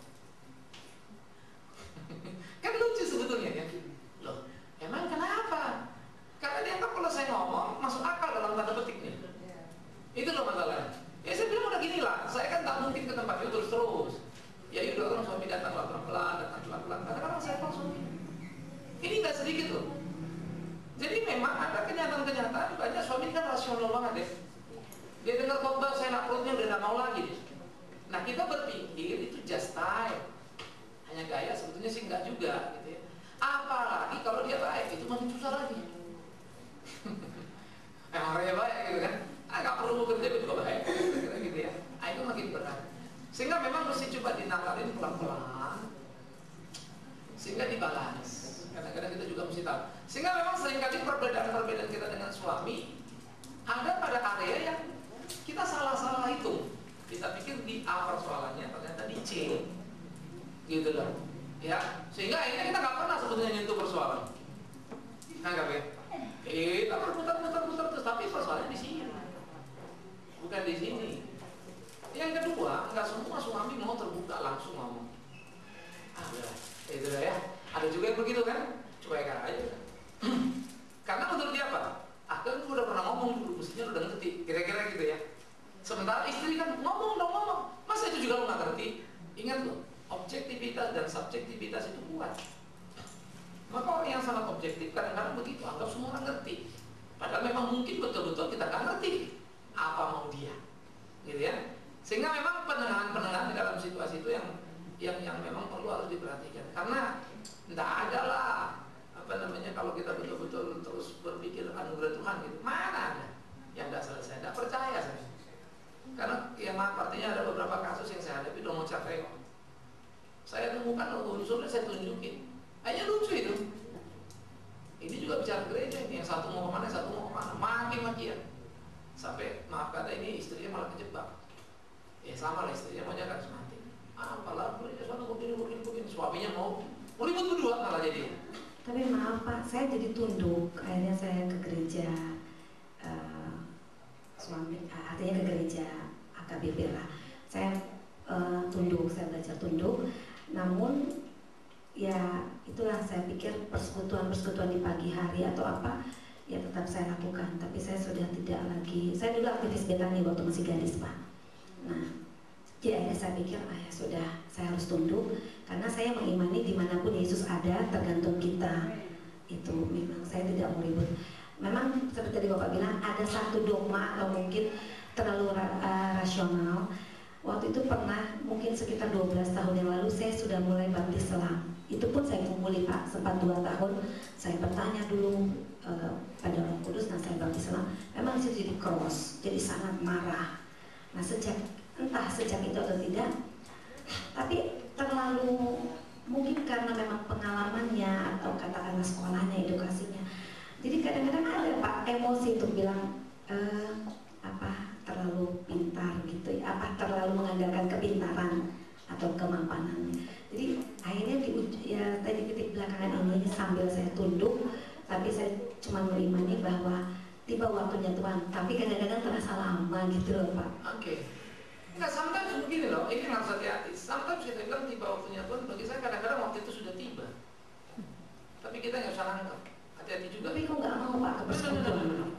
Sehingga memang seringkali perbedaan-perbedaan kita dengan suami ada pada area yang kita salah-salah hitung. Kita pikir di A persoalannya, ternyata di C, gitu loh. Ya, sehingga akhirnya kita nggak pernah sebetulnya nyentuh persoalan. Anggap ya, kita berputar-putar terus, tapi persoalannya di sini, bukan di sini. Yang kedua, nggak semua suami mau terbuka langsung ngomong. Itu lah ya. Ada juga yang begitu kan, cuek aja. Karena menurut dia apa? Kan udah pernah ngomong dulu, mestinya udah ngerti, kira-kira gitu ya. Sementara istri kan ngomong, masa itu juga lo nggak ngerti? Ingat loh, objektivitas dan subjektivitas itu kuat. Maka orang yang sangat objektif kadang-kadang begitu, anggap semua orang ngerti. Padahal memang mungkin betul-betul kita nggak ngerti apa mau dia, gitu ya. Sehingga memang penenangan di dalam situasi itu yang memang perlu harus diperhatikan. Karena tidak ada lah kalau kita betul-betul terus berpikir anugerah Tuhan gitu, mana ada yang tidak selesai, tidak percaya saya. Karena ya maaf, artinya ada beberapa kasus yang saya hadapi udah mau capek kok. Saya temukan unsurnya, saya tunjukin, hanya lucu itu. Ini juga bicara gereja ini, yang satu mau kemana, satu mau kemana, maki-makian. Sampai maaf kata ini istrinya malah kejebak. Ya sama lah, istrinya mau jaga mati. Apalah gereja sana begini, suaminya mau ribut berdua malah jadi. Tapi maaf Pak, saya jadi tunduk. Akhirnya saya ke gereja suami, artinya ke gereja AKBP lah. Saya tunduk, saya belajar tunduk. Namun ya itulah, saya pikir persekutuan di pagi hari atau apa ya tetap saya lakukan. Tapi saya sudah tidak lagi. Saya dulu aktivis Betani waktu masih gadis Pak. Nah, jadi akhirnya saya pikir ya sudah, saya harus tunduk karena saya mengimani dimanapun Yesus ada, tergantung kita. Itu memang saya tidak mau ribut. Memang seperti tadi Bapak bilang, ada satu dogma atau mungkin terlalu rasional. Waktu itu pernah mungkin sekitar 12 tahun yang lalu saya sudah mulai baptis selam. Itu pun saya kumpuli Pak, sempat 2 tahun saya bertanya dulu pada Roh Kudus. Nah, saya baptis selam. Memang itu jadi cross, jadi sangat marah. Nah, entah sejak itu atau tidak, tapi terlalu mungkin karena memang pengalamannya atau katakanlah sekolahnya, edukasinya. Jadi kadang-kadang ada Pak emosi untuk bilang terlalu pintar gitu ya, terlalu mengandalkan kepintaran atau kemampanannya. Jadi akhirnya tadi titik belakangan ini sambil saya tunduk, tapi saya cuma mengimani bahwa tiba waktunya Tuhan. Tapi kadang-kadang terasa lama gitu loh Pak. Oke. Enggak, sometimes begini loh, ini harus hati-hati. Sometimes kita bilang tiba waktunya Tuhan, bagi saya kadang-kadang waktu itu sudah tiba. Tapi kita nggak usah nangkep, hati-hati juga. Tapi kok nggak mau Pak ke persekutuan?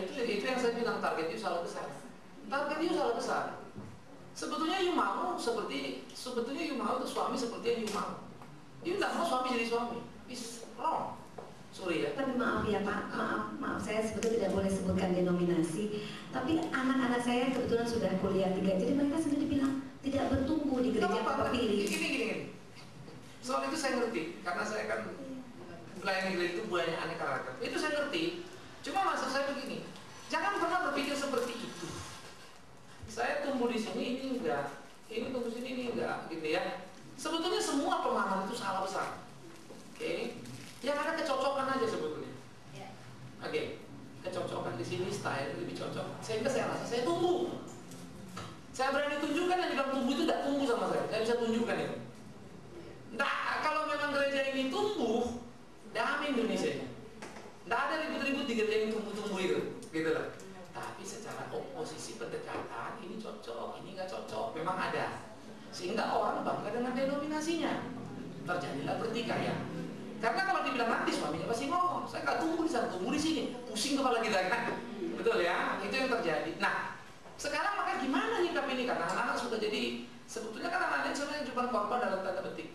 Itu yang saya bilang, target itu salah besar. Target itu salah besar. Sebetulnya you mau itu suami seperti yang you mau. You nggak mau suami jadi suami, it's wrong. Sorry ya. Tapi maaf ya Pak, maaf saya sebetulnya tidak boleh sebutkan denominasi. Tapi anak-anak saya kebetulan sudah kuliah 3, jadi mereka sendiri bilang tidak bertumbuh di gereja terpilih. Gini. Soal itu saya ngerti, karena saya kan melayani gereja itu banyak aneka ragam. Itu saya ngerti. Cuma maksud saya begini, jangan pernah berpikir seperti itu. Saya tumbuh di sini, ini enggak. Ini tumbuh sini, ini enggak, gitu ya. Sebetulnya semua pemahaman itu salah besar. Oke. Yang ada kecocokan aja sebetulnya. Oke. Kecocokan di sini, style lebih cocok. Sehingga saya rasa saya tumbuh. Saya berani tunjukkan yang bilang tumbuh itu tidak tumbuh sama saya. Saya bisa tunjukkan itu. Nah, kalau memang gereja ini tumbuh, damai Indonesia. Tidak ada ribut-ribut di gereja yang tumbuh-tumbuh itu, gitu lah. Tapi secara oposisi pendekatan ini cocok, ini nggak cocok, memang ada. Sehingga orang bangga dengan denominasinya. Terjadilah pertikaian. Karena kalau dibilang nanti suaminya pasti ngomong, saya nggak tumbuh di sana, tumbuh di sini, pusing kepala kita kan, betul ya? Itu yang terjadi. Nah, sekarang maka gimana nyikap ini? Karena anak-anak sudah jadi, sebetulnya kan anak-anak sebenarnya cuma korban dalam tanda petik.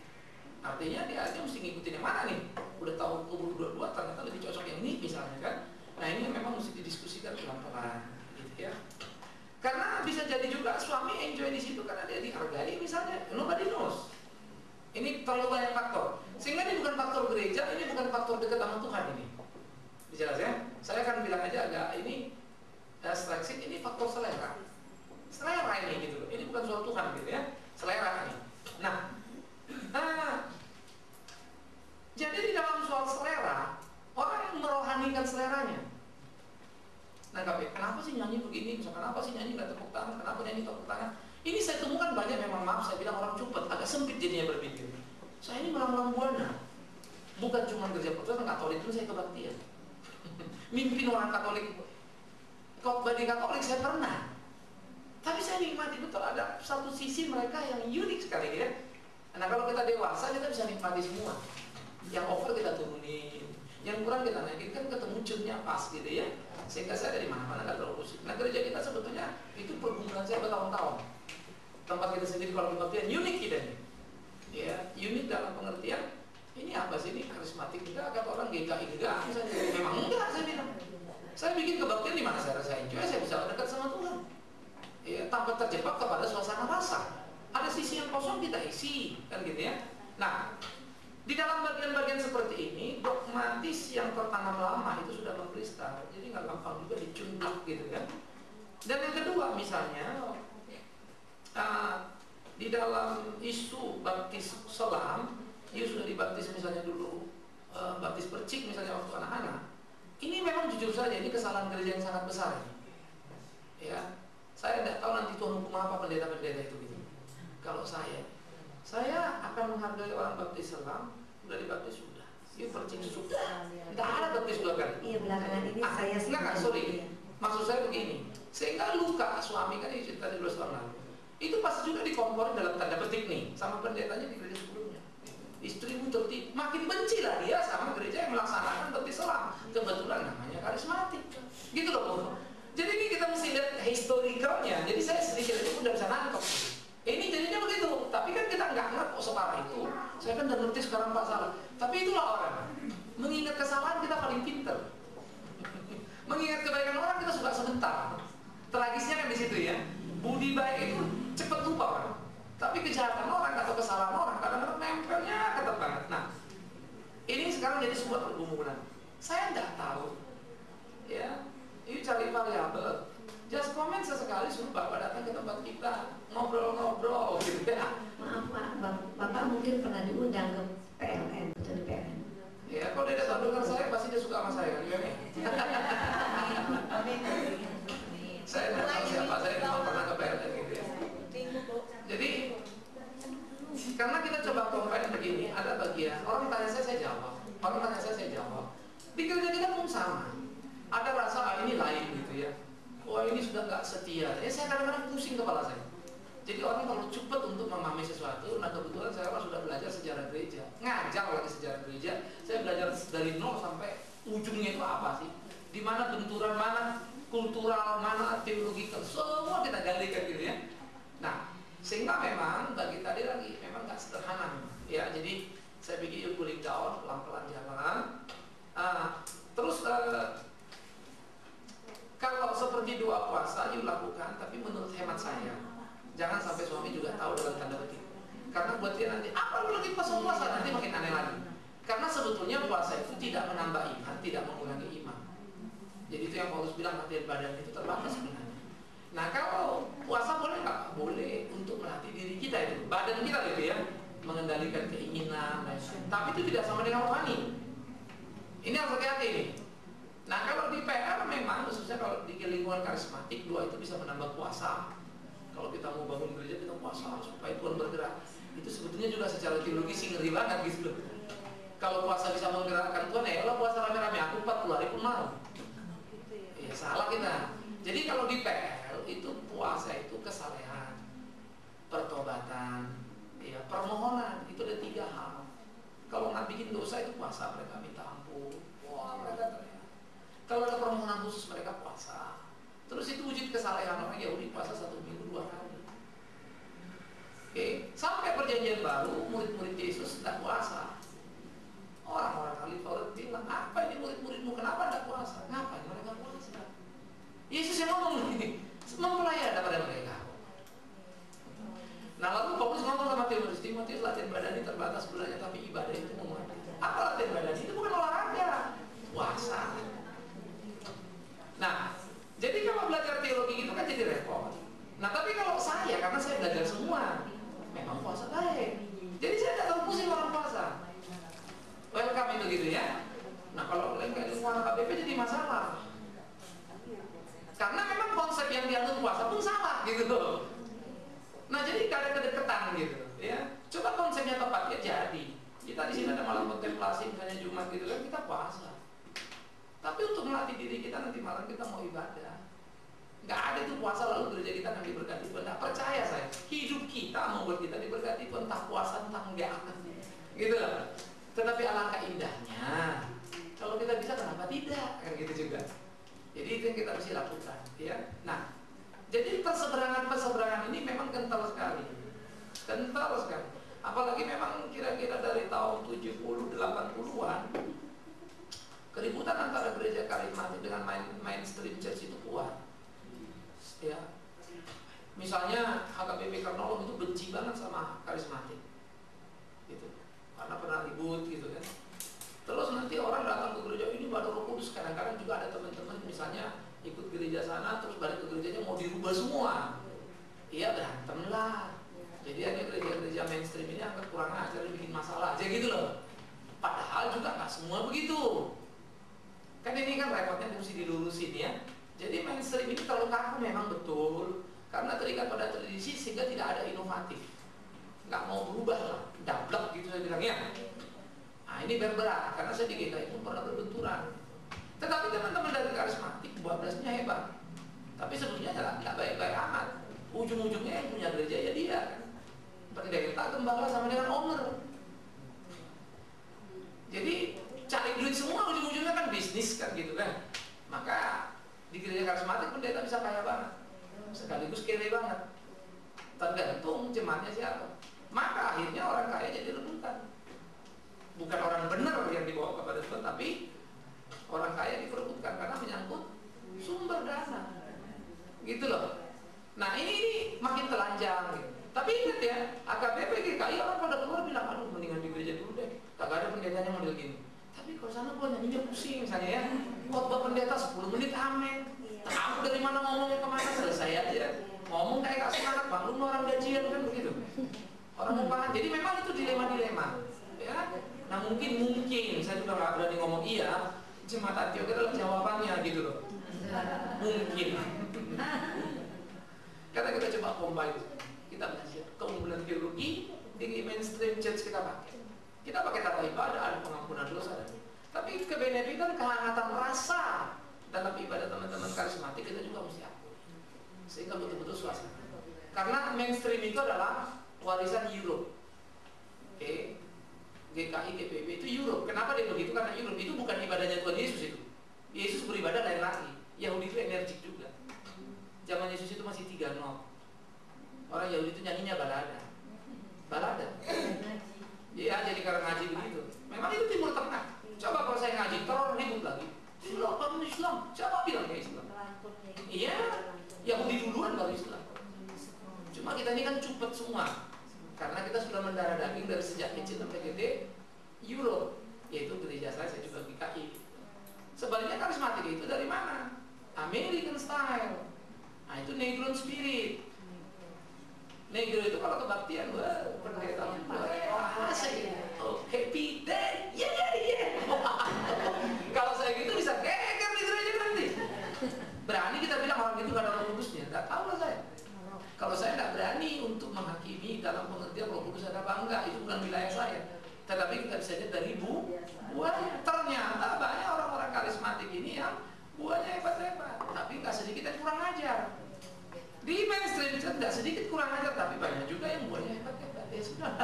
Artinya dia aja mesti ngikutin yang mana nih? Udah tahu umur 22 ternyata lebih cocok yang ini misalnya kan? Nah ini memang mesti didiskusikan pelan-pelan, gitu ya. Karena bisa jadi juga suami enjoy di situ karena dia dihargai misalnya, nobody knows. Ini terlalu banyak faktor. Sehingga ini bukan faktor gereja, ini bukan faktor dekat sama Tuhan ini. Jelas ya? Saya akan bilang aja agak ini seleksi, ini faktor selera. Selera ini gitu loh. Ini bukan soal Tuhan gitu ya. Selera ini. Nah, jadi di dalam soal selera, orang yang agak sempit jadinya berpikir. Saya ini malang-malang buana. Bukan cuma gereja Protestan, Katolik pun saya kebaktian. Mimpin orang Katolik, khotbah di Katolik saya pernah. Tapi saya nikmati betul, ada satu sisi mereka yang unik sekali ya. Nah kalau kita dewasa kita bisa nikmati semua. Yang over kita turunin, yang kurang kita naikin, kan ketemu cennya pas gitu ya. Sehingga saya dari mana-mana gak terlalu pusing. Nah gereja kita sebetulnya itu pergumulan saya bertahun-tahun. Tempat kita sendiri kalau kebaktian unik kita nih. Ya, unik dalam pengertian ini apa sih, ini karismatik enggak, kata orang GKI enggak, misalnya memang enggak, saya bilang. Saya bikin kebaktian di mana saya rasa enjoy, saya bisa dekat sama Tuhan. Ya, tanpa terjebak kepada suasana rasa. Ada sisi yang kosong kita isi, kan gitu ya. Nah, di dalam bagian-bagian seperti ini, dogmatis yang tertanam lama itu sudah mengkristal, jadi nggak gampang juga dicundak gitu kan. Dan yang kedua misalnya, di dalam isu baptis selam, dia sudah dibaptis misalnya dulu, baptis percik misalnya waktu anak-anak. Ini memang jujur saja, ini kesalahan gereja yang sangat besar ini. Ya, saya tidak tahu nanti Tuhan hukum apa pendeta-pendeta itu gitu. Kalau saya akan menghargai orang baptis selam, udah dibaptis sudah, dia percik sudah, tidak ada baptis dua kali. Iya, belakangan ini saya enggak, sorry. Maksud saya begini, sehingga luka suami kan ini cerita 12 tahun lalu, itu pasti juga dikomporin dalam tanda petik nih sama pendetanya di gereja sebelumnya. Istrimu tertib, makin benci lah dia sama gereja yang melaksanakan baptis selam. Kebetulan namanya karismatik, gitu loh. Jadi ini kita mesti lihat historicalnya. Jadi saya sedikit itu pun udah bisa nangkep. Ini jadinya begitu, tapi kan kita nggak ngerti kok separah itu. Saya kan udah ngerti sekarang Pak salah. Tapi itulah orang. Mengingat kesalahan kita paling pinter. Mengingat kebaikan orang kita suka sebentar. Tragisnya kan di situ ya. Budi baik itu cepat lupa orang. Tapi kejahatan orang atau kesalahan orang kadang-kadang nempelnya ketat banget. Nah, ini sekarang jadi sebuah pergumulan. Saya nggak tahu. Ya, ini cari variabel. Just comment sesekali suruh Bapak datang ke tempat kita ngobrol-ngobrol gitu ya. Maaf Pak, Bapak mungkin pernah diundang ke PLN, betul di PLN. Ya, kalau dia datang dengar saya pasti dia suka sama saya kan gimana? Saya tidak tahu siapa, saya belum pernah ke PLN gitu ya. Jadi karena kita coba compare begini, ada bagian orang tanya saya jawab, orang tanya saya jawab. Di gereja kita pun sama. Ada rasa ini lain gitu ya. Wah ini sudah nggak setia. Saya kadang-kadang pusing kepala saya. Jadi orang kalau cepat untuk memahami sesuatu, nah kebetulan saya sudah belajar sejarah gereja, ngajar lagi sejarah gereja. Saya belajar dari nol sampai ujungnya itu apa sih? Di mana benturan, mana kultural, mana teologikal, semua kita gali kan gitu ya. Nah, sehingga memang bagi tadi lagi memang nggak sederhana, ya. Jadi saya pikir yuk cooling down, pelan-pelan jalan. Terus kalau seperti doa puasa yuk lakukan, tapi menurut hemat saya jangan sampai suami juga tahu dalam tanda petik. Karena buat dia nanti apa lu lagi puasa nanti makin aneh lagi. Karena sebetulnya puasa itu tidak menambah iman, tidak mengurangi iman. Jadi itu yang Paulus bilang latihan badan itu terbatas sebenarnya. Nah kalau puasa boleh nggak? Boleh untuk melatih diri kita itu, badan kita gitu ya, mengendalikan keinginan, tapi itu tidak sama dengan rohani. Ini harus hati-hati nih. Nah kalau di PR memang khususnya kalau di lingkungan karismatik doa itu bisa menambah puasa. Kalau kita mau bangun gereja kita puasa supaya Tuhan bergerak. Itu sebetulnya juga secara teologi sih ngeri banget gitu. Kalau puasa bisa menggerakkan Tuhan, ya Allah puasa rame-rame aku 40 hari pun mau. Ya salah kita. Jadi kalau di PL itu puasa itu kesalehan, pertobatan, ya permohonan, itu ada 3 hal. Kalau nggak bikin dosa itu puasa, mereka minta ampun. Wah mereka teriak. Kalau ada permohonan khusus mereka puasa. Terus itu wujud kesalehan orang Yahudi puasa 1 minggu 2 kali. Oke, sampai perjanjian baru murid-murid Yesus tidak puasa. Orang-orang ahli Taurat bilang, apa ini murid-muridmu kenapa tidak puasa? Ngapain mereka puasa? Yesus yang ngomong ini, mempelai ada pada mereka. Nah lalu Paulus ngomong sama Timotius, latihan badan ini terbatas bulannya, tapi ibadah itu memuat. Apa latihan badan? Itu bukan olahraga, puasa. Nah, jadi kalau belajar teologi itu kan jadi repot. Nah tapi kalau saya, karena saya belajar semua, memang puasa baik. Jadi saya tidak tahu pusing orang puasa. Welcome itu gitu ya. Nah kalau lingkungan KBP jadi masalah. Karena memang konsep yang dianut puasa pun salah gitu loh. Nah jadi gak ada kedekatan gitu ya. Coba Kita di sini ada malam kontemplasi, misalnya Jumat gitu kan, kita puasa. Tapi untuk melatih diri kita nanti malam kita mau ibadah. Nggak ada itu puasa lalu gereja kita nanti diberkati Tuhan. Nggak percaya saya. Hidup kita membuat kita diberkati Tuhan, entah puasa entah enggak. Gitu lah. Tetapi alangkah indahnya kalau kita bisa, kenapa tidak? Kan gitu juga. Jadi itu yang kita mesti lakukan, ya. Nah, jadi perseberangan ini memang kental sekali. Kental sekali. Apalagi memang kira-kira dari tahun 70 80-an keributan antara gereja karismatik dengan mainstream church itu kuat. Ya. Misalnya HKBP Karnolog itu benci banget sama karismatik. Gitu. Karena pernah ribut gitu kan. Terus nanti orang datang ke gereja ini pada Roh Kudus, kadang-kadang juga ada teman-teman misalnya ikut gereja sana terus balik ke gerejanya mau dirubah semua. Iya, berantem lah. Jadi ada gereja-gereja mainstream ini anggap kurang ajar, bikin masalah aja gitu loh. Padahal juga nggak semua begitu. Kan ini kan repotnya mesti dilurusin ya. Jadi mainstream ini kalau kaku memang betul, karena terikat pada tradisi sehingga tidak ada inovatif. Nggak mau berubah lah, dablek gitu saya bilangnya. Nah ini berat, karena saya di GKI pun pernah berbenturan. Tetapi teman-teman dari karismatik, bablasnya hebat. Tapi sebetulnya nggak baik-baik amat. Ujung-ujungnya yang punya gereja ya dia kan. Pendeta, gembala sama dengan owner. Jadi cari duit semua ujung-ujungnya kan bisnis kan gitu kan. Maka di gereja karismatik pendeta bisa kaya banget, sekaligus kere banget. Tergantung jemaatnya siapa. Maka akhirnya orang kaya jadi rebutan. Bukan orang benar yang dibawa kepada Tuhan, tapi orang kaya diperebutkan karena menyangkut sumber dana. Gitu loh. Nah ini makin telanjang gitu. Tapi ingat ya, AKBP GKI orang pada keluar bilang, aduh mendingan di gereja dulu deh, kagak ada pendetanya model gini. Tapi kalau sana gua nyanyinya pusing misalnya ya, khotbah pendeta 10 menit amin. Tahu dari mana ngomongnya kemana, selesai aja. Ngomong kayak gak semangat, maklum orang gajian kan begitu. Orang upahan, jadi memang itu dilema-dilema ya. Nah mungkin saya juga gak berani ngomong iya, jemaat Antioquia adalah jawabannya gitu loh. Mungkin. Karena kita coba combine. Kita belajar keunggulan teologi di mainstream church kita pakai. Kita pakai tata ibadah, ada pengampunan dosa, tapi kebenefitan, kehangatan rasa dalam ibadah teman-teman karismatik kita juga mesti akui, sehingga betul-betul suasana. Karena mainstream itu adalah warisan Europe. Oke, GKI, GPB itu Europe. Kenapa dia begitu? Karena Europe itu bukan ibadahnya Tuhan Yesus itu. Yesus beribadah lain lagi. Yahudi itu energik juga. Zaman Yesus itu masih 3 not. Orang Yahudi itu nyanyinya balada. Ya jadi karena ngaji begitu. Memang itu Timur Tengah. Coba kalau saya ngaji teror ribut lagi. Islam. Siapa bilang ya Islam? Iya, Yahudi duluan baru Islam. Cuma kita ini kan cupet semua. Karena kita sudah mendarah daging dari sejak kecil sampai gede Europe, yaitu gereja saya juga GKI. Sebaliknya karismatik itu dari mana? American style. Nah itu Negron spirit. Negro itu kalau kebaktian, wah pendeta, asik, happy day, yeah. Kalau saya gitu bisa geger di gereja nanti. Berani kita bilang orang itu gak ada Roh Kudusnya? Gak tahu lah saya. Kalau saya gak berani untuk menghakimi dalam pengertian Roh Kudus ada apa enggak, itu bukan wilayah saya. Tetapi kita bisa lihat dari buahnya. Ternyata banyak orang-orang karismatik ini yang buahnya hebat-hebat, tapi gak sedikit yang kurang ajar. Di mainstream tidak sedikit kurang ajar, tapi banyak juga yang buahnya hebat-hebat. Ya sudah.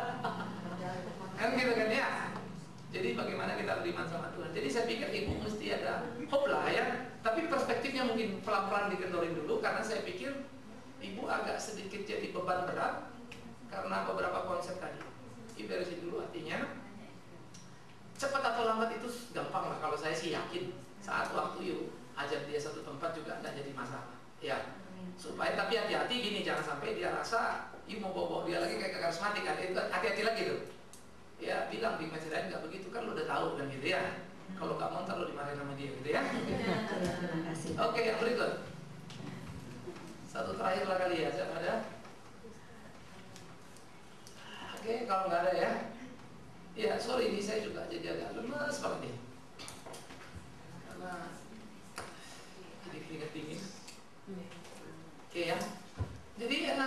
Kan gitu kan ya. Jadi bagaimana kita beriman sama Tuhan. Jadi saya pikir ibu mesti ada hope lah ya. Tapi perspektifnya mungkin pelan-pelan dikendorkan dulu, karena saya pikir ibu agak sedikit jadi beban berat karena beberapa konsep tadi. Iberesin dulu, artinya cepat atau lambat itu gampang lah. Kalau saya sih yakin saat waktu yuk ajar dia satu tempat juga nggak jadi masalah. Ya. Supaya tapi hati-hati gini, jangan sampai dia rasa ibu mau bawa dia lagi kayak karismatik, hati-hati lagi tuh ya. Bilang di masjid lain nggak begitu kan, lo udah tahu kan gitu ya. Kalau nggak mau ntar lo dimarahin sama dia gitu ya. Terima kasih. Oke, yang berikut satu terakhir lah kali ya, siapa ada? Oke, kalau nggak ada ya, ya sorry ini saya juga jadi agak lemes banget nih karena jadi keringat dingin. Oke ya, jadi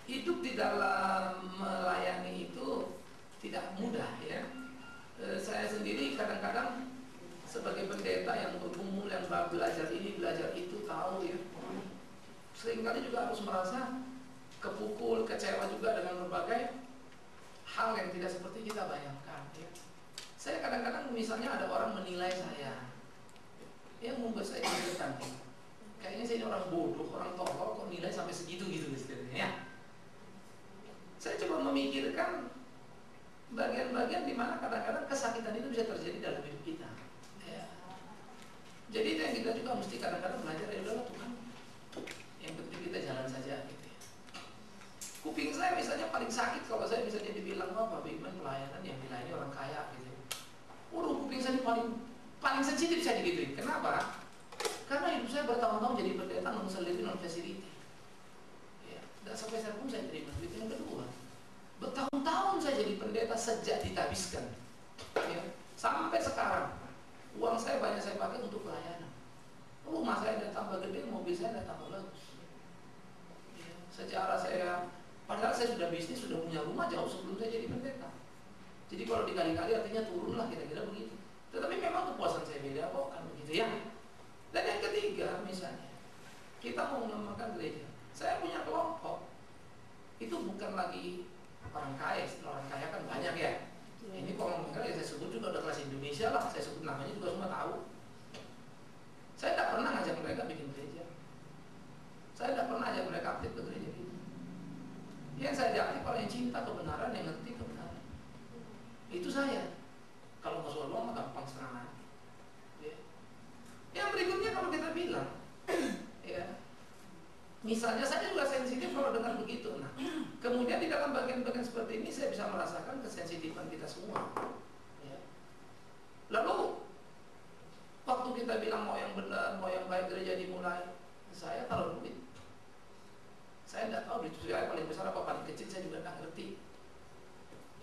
hidup di dalam melayani itu tidak mudah ya. sebagai pendeta yang bergumul, yang belajar ini, belajar itu, tahu ya. Seringkali juga harus merasa kepukul, kecewa juga dengan berbagai hal yang tidak seperti kita bayangkan ya. Saya kadang-kadang misalnya ada orang menilai saya yang membuat saya deg-degan. Kayaknya saya ini orang bodoh, orang tolol, kok nilai sampai segitu gitu istilahnya ya. Saya coba memikirkan bagian-bagian di mana kadang-kadang kesakitan itu bisa terjadi dalam hidup kita ya. Jadi itu yang kita juga mesti kadang-kadang belajar, ya udahlah Tuhan, yang penting kita jalan saja gitu ya. Kuping saya misalnya paling sakit kalau saya misalnya dibilang, wah Pak Bigman pelayanan yang dilayani orang kaya gitu. Waduh, kuping saya paling sensitif saya digituin. Kenapa? Karena hidup saya bertahun-tahun jadi pendeta non salary non facility. Ya, dan sampai sekarang pun saya terima duit yang kedua. Bertahun-tahun saya jadi pendeta sejak ditabiskan. Ya, sampai sekarang uang saya banyak saya pakai untuk pelayanan. Rumah saya udah tambah gede, mobil saya udah tambah bagus. Ya, secara saya, padahal saya sudah bisnis, sudah punya rumah jauh sebelum saya jadi pendeta. Jadi kalau dikali-kali artinya turun lah kira-kira begitu. Tetapi memang kepuasan saya beda kok kan begitu ya. Dan yang ketiga misalnya, kita mau mengembangkan gereja. Saya punya kelompok. Itu bukan lagi orang kaya, orang kaya kan banyak ya. Ini kalau ngomongin ya saya sebut juga udah kelas Indonesia lah, saya sebut namanya juga semua tahu. Saya tidak pernah ngajak mereka bikin gereja. Saya tidak pernah ajak mereka aktif ke gereja gitu. Yang saya ajak kalau yang cinta kebenaran, yang ngerti kebenaran. Itu saya. Kalau mau soal uang gampang serangan. Ya. Yang berikutnya kalau kita bilang, ya, misalnya saya juga sensitif kalau dengar begitu. Nah, kemudian di dalam bagian-bagian seperti ini saya bisa merasakan kesensitifan kita semua. Ya. Lalu waktu kita bilang mau yang benar, mau yang baik gereja dimulai, saya taruh duit. Saya tidak tahu duit saya paling besar apa paling kecil, saya juga tidak ngerti.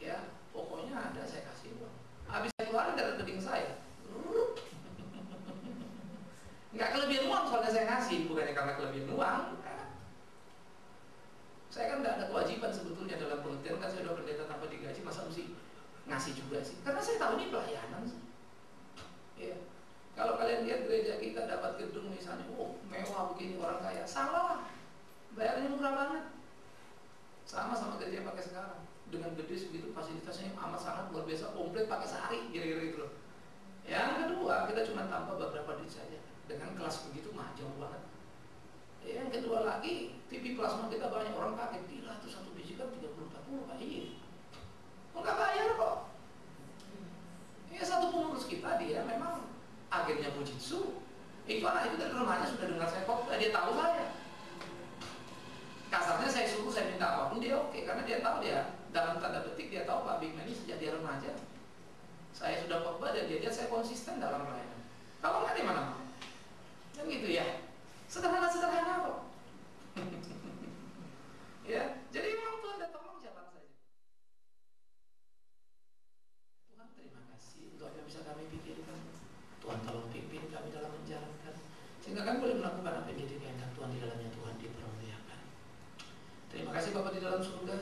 Ya, pokoknya ada saya kasih uang. Habis saya keluarin dari rekening saya. Nggak kelebihan uang soalnya saya ngasih, bukannya karena kelebihan uang. Saya kan tidak ada kewajiban sebetulnya dalam pengertian kan saya sudah pendeta tanpa digaji, masa mesti ngasih juga sih? Karena saya tahu ini pelayanan sih. Ya. Kalau kalian lihat gereja kita dapat gedung misalnya, oh mewah begini orang kaya, salah. Bayarnya murah banget. Sama gereja yang pakai sekarang. Dengan gede segitu fasilitasnya amat sangat luar biasa, komplit pakai sehari kira-kira gitu loh. Yang kedua, kita cuma tambah beberapa duit saja. Dengan kelas begitu mah jauh banget. Yang kedua lagi, TV plasma kita banyak orang pakai, gila tuh satu biji kan 30-40 Pak. Iya. Enggak bayar kok. Ya satu pengurus kita dia memang agennya Fujitsu. Itu anak itu dari rumahnya sudah dengar saya kok, dia tahu saya. Kasarnya saya suruh, saya minta apapun dia oke, karena dia tahu dia dalam tanda petik dia tahu Pak Bigman ini sejak dia remaja. Saya sudah khotbah dan dia lihat saya konsisten dalam pelayanan. Kalau nggak di mana mau? Kan gitu ya. Sederhana kok. Ya, jadi memang Tuhan datang tolong jalan saja. Tuhan terima kasih untuk apa yang bisa kami pikirkan. Tuhan tolong pimpin kami dalam menjalankan, sehingga kami boleh melakukan apa yang jadi kehendak Tuhan di dalamnya. Tuhan dipermuliakan. Terima kasih Bapa di dalam surga.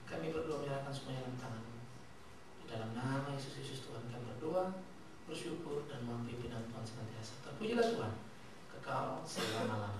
Kami berdoa menyerahkan semuanya dalam tangan-Mu. Di dalam nama Yesus Tuhan kami berdoa, bersyukur dan mohon pimpinan Tuhan senantiasa. Terpujilah Tuhan kekal selama-lamanya.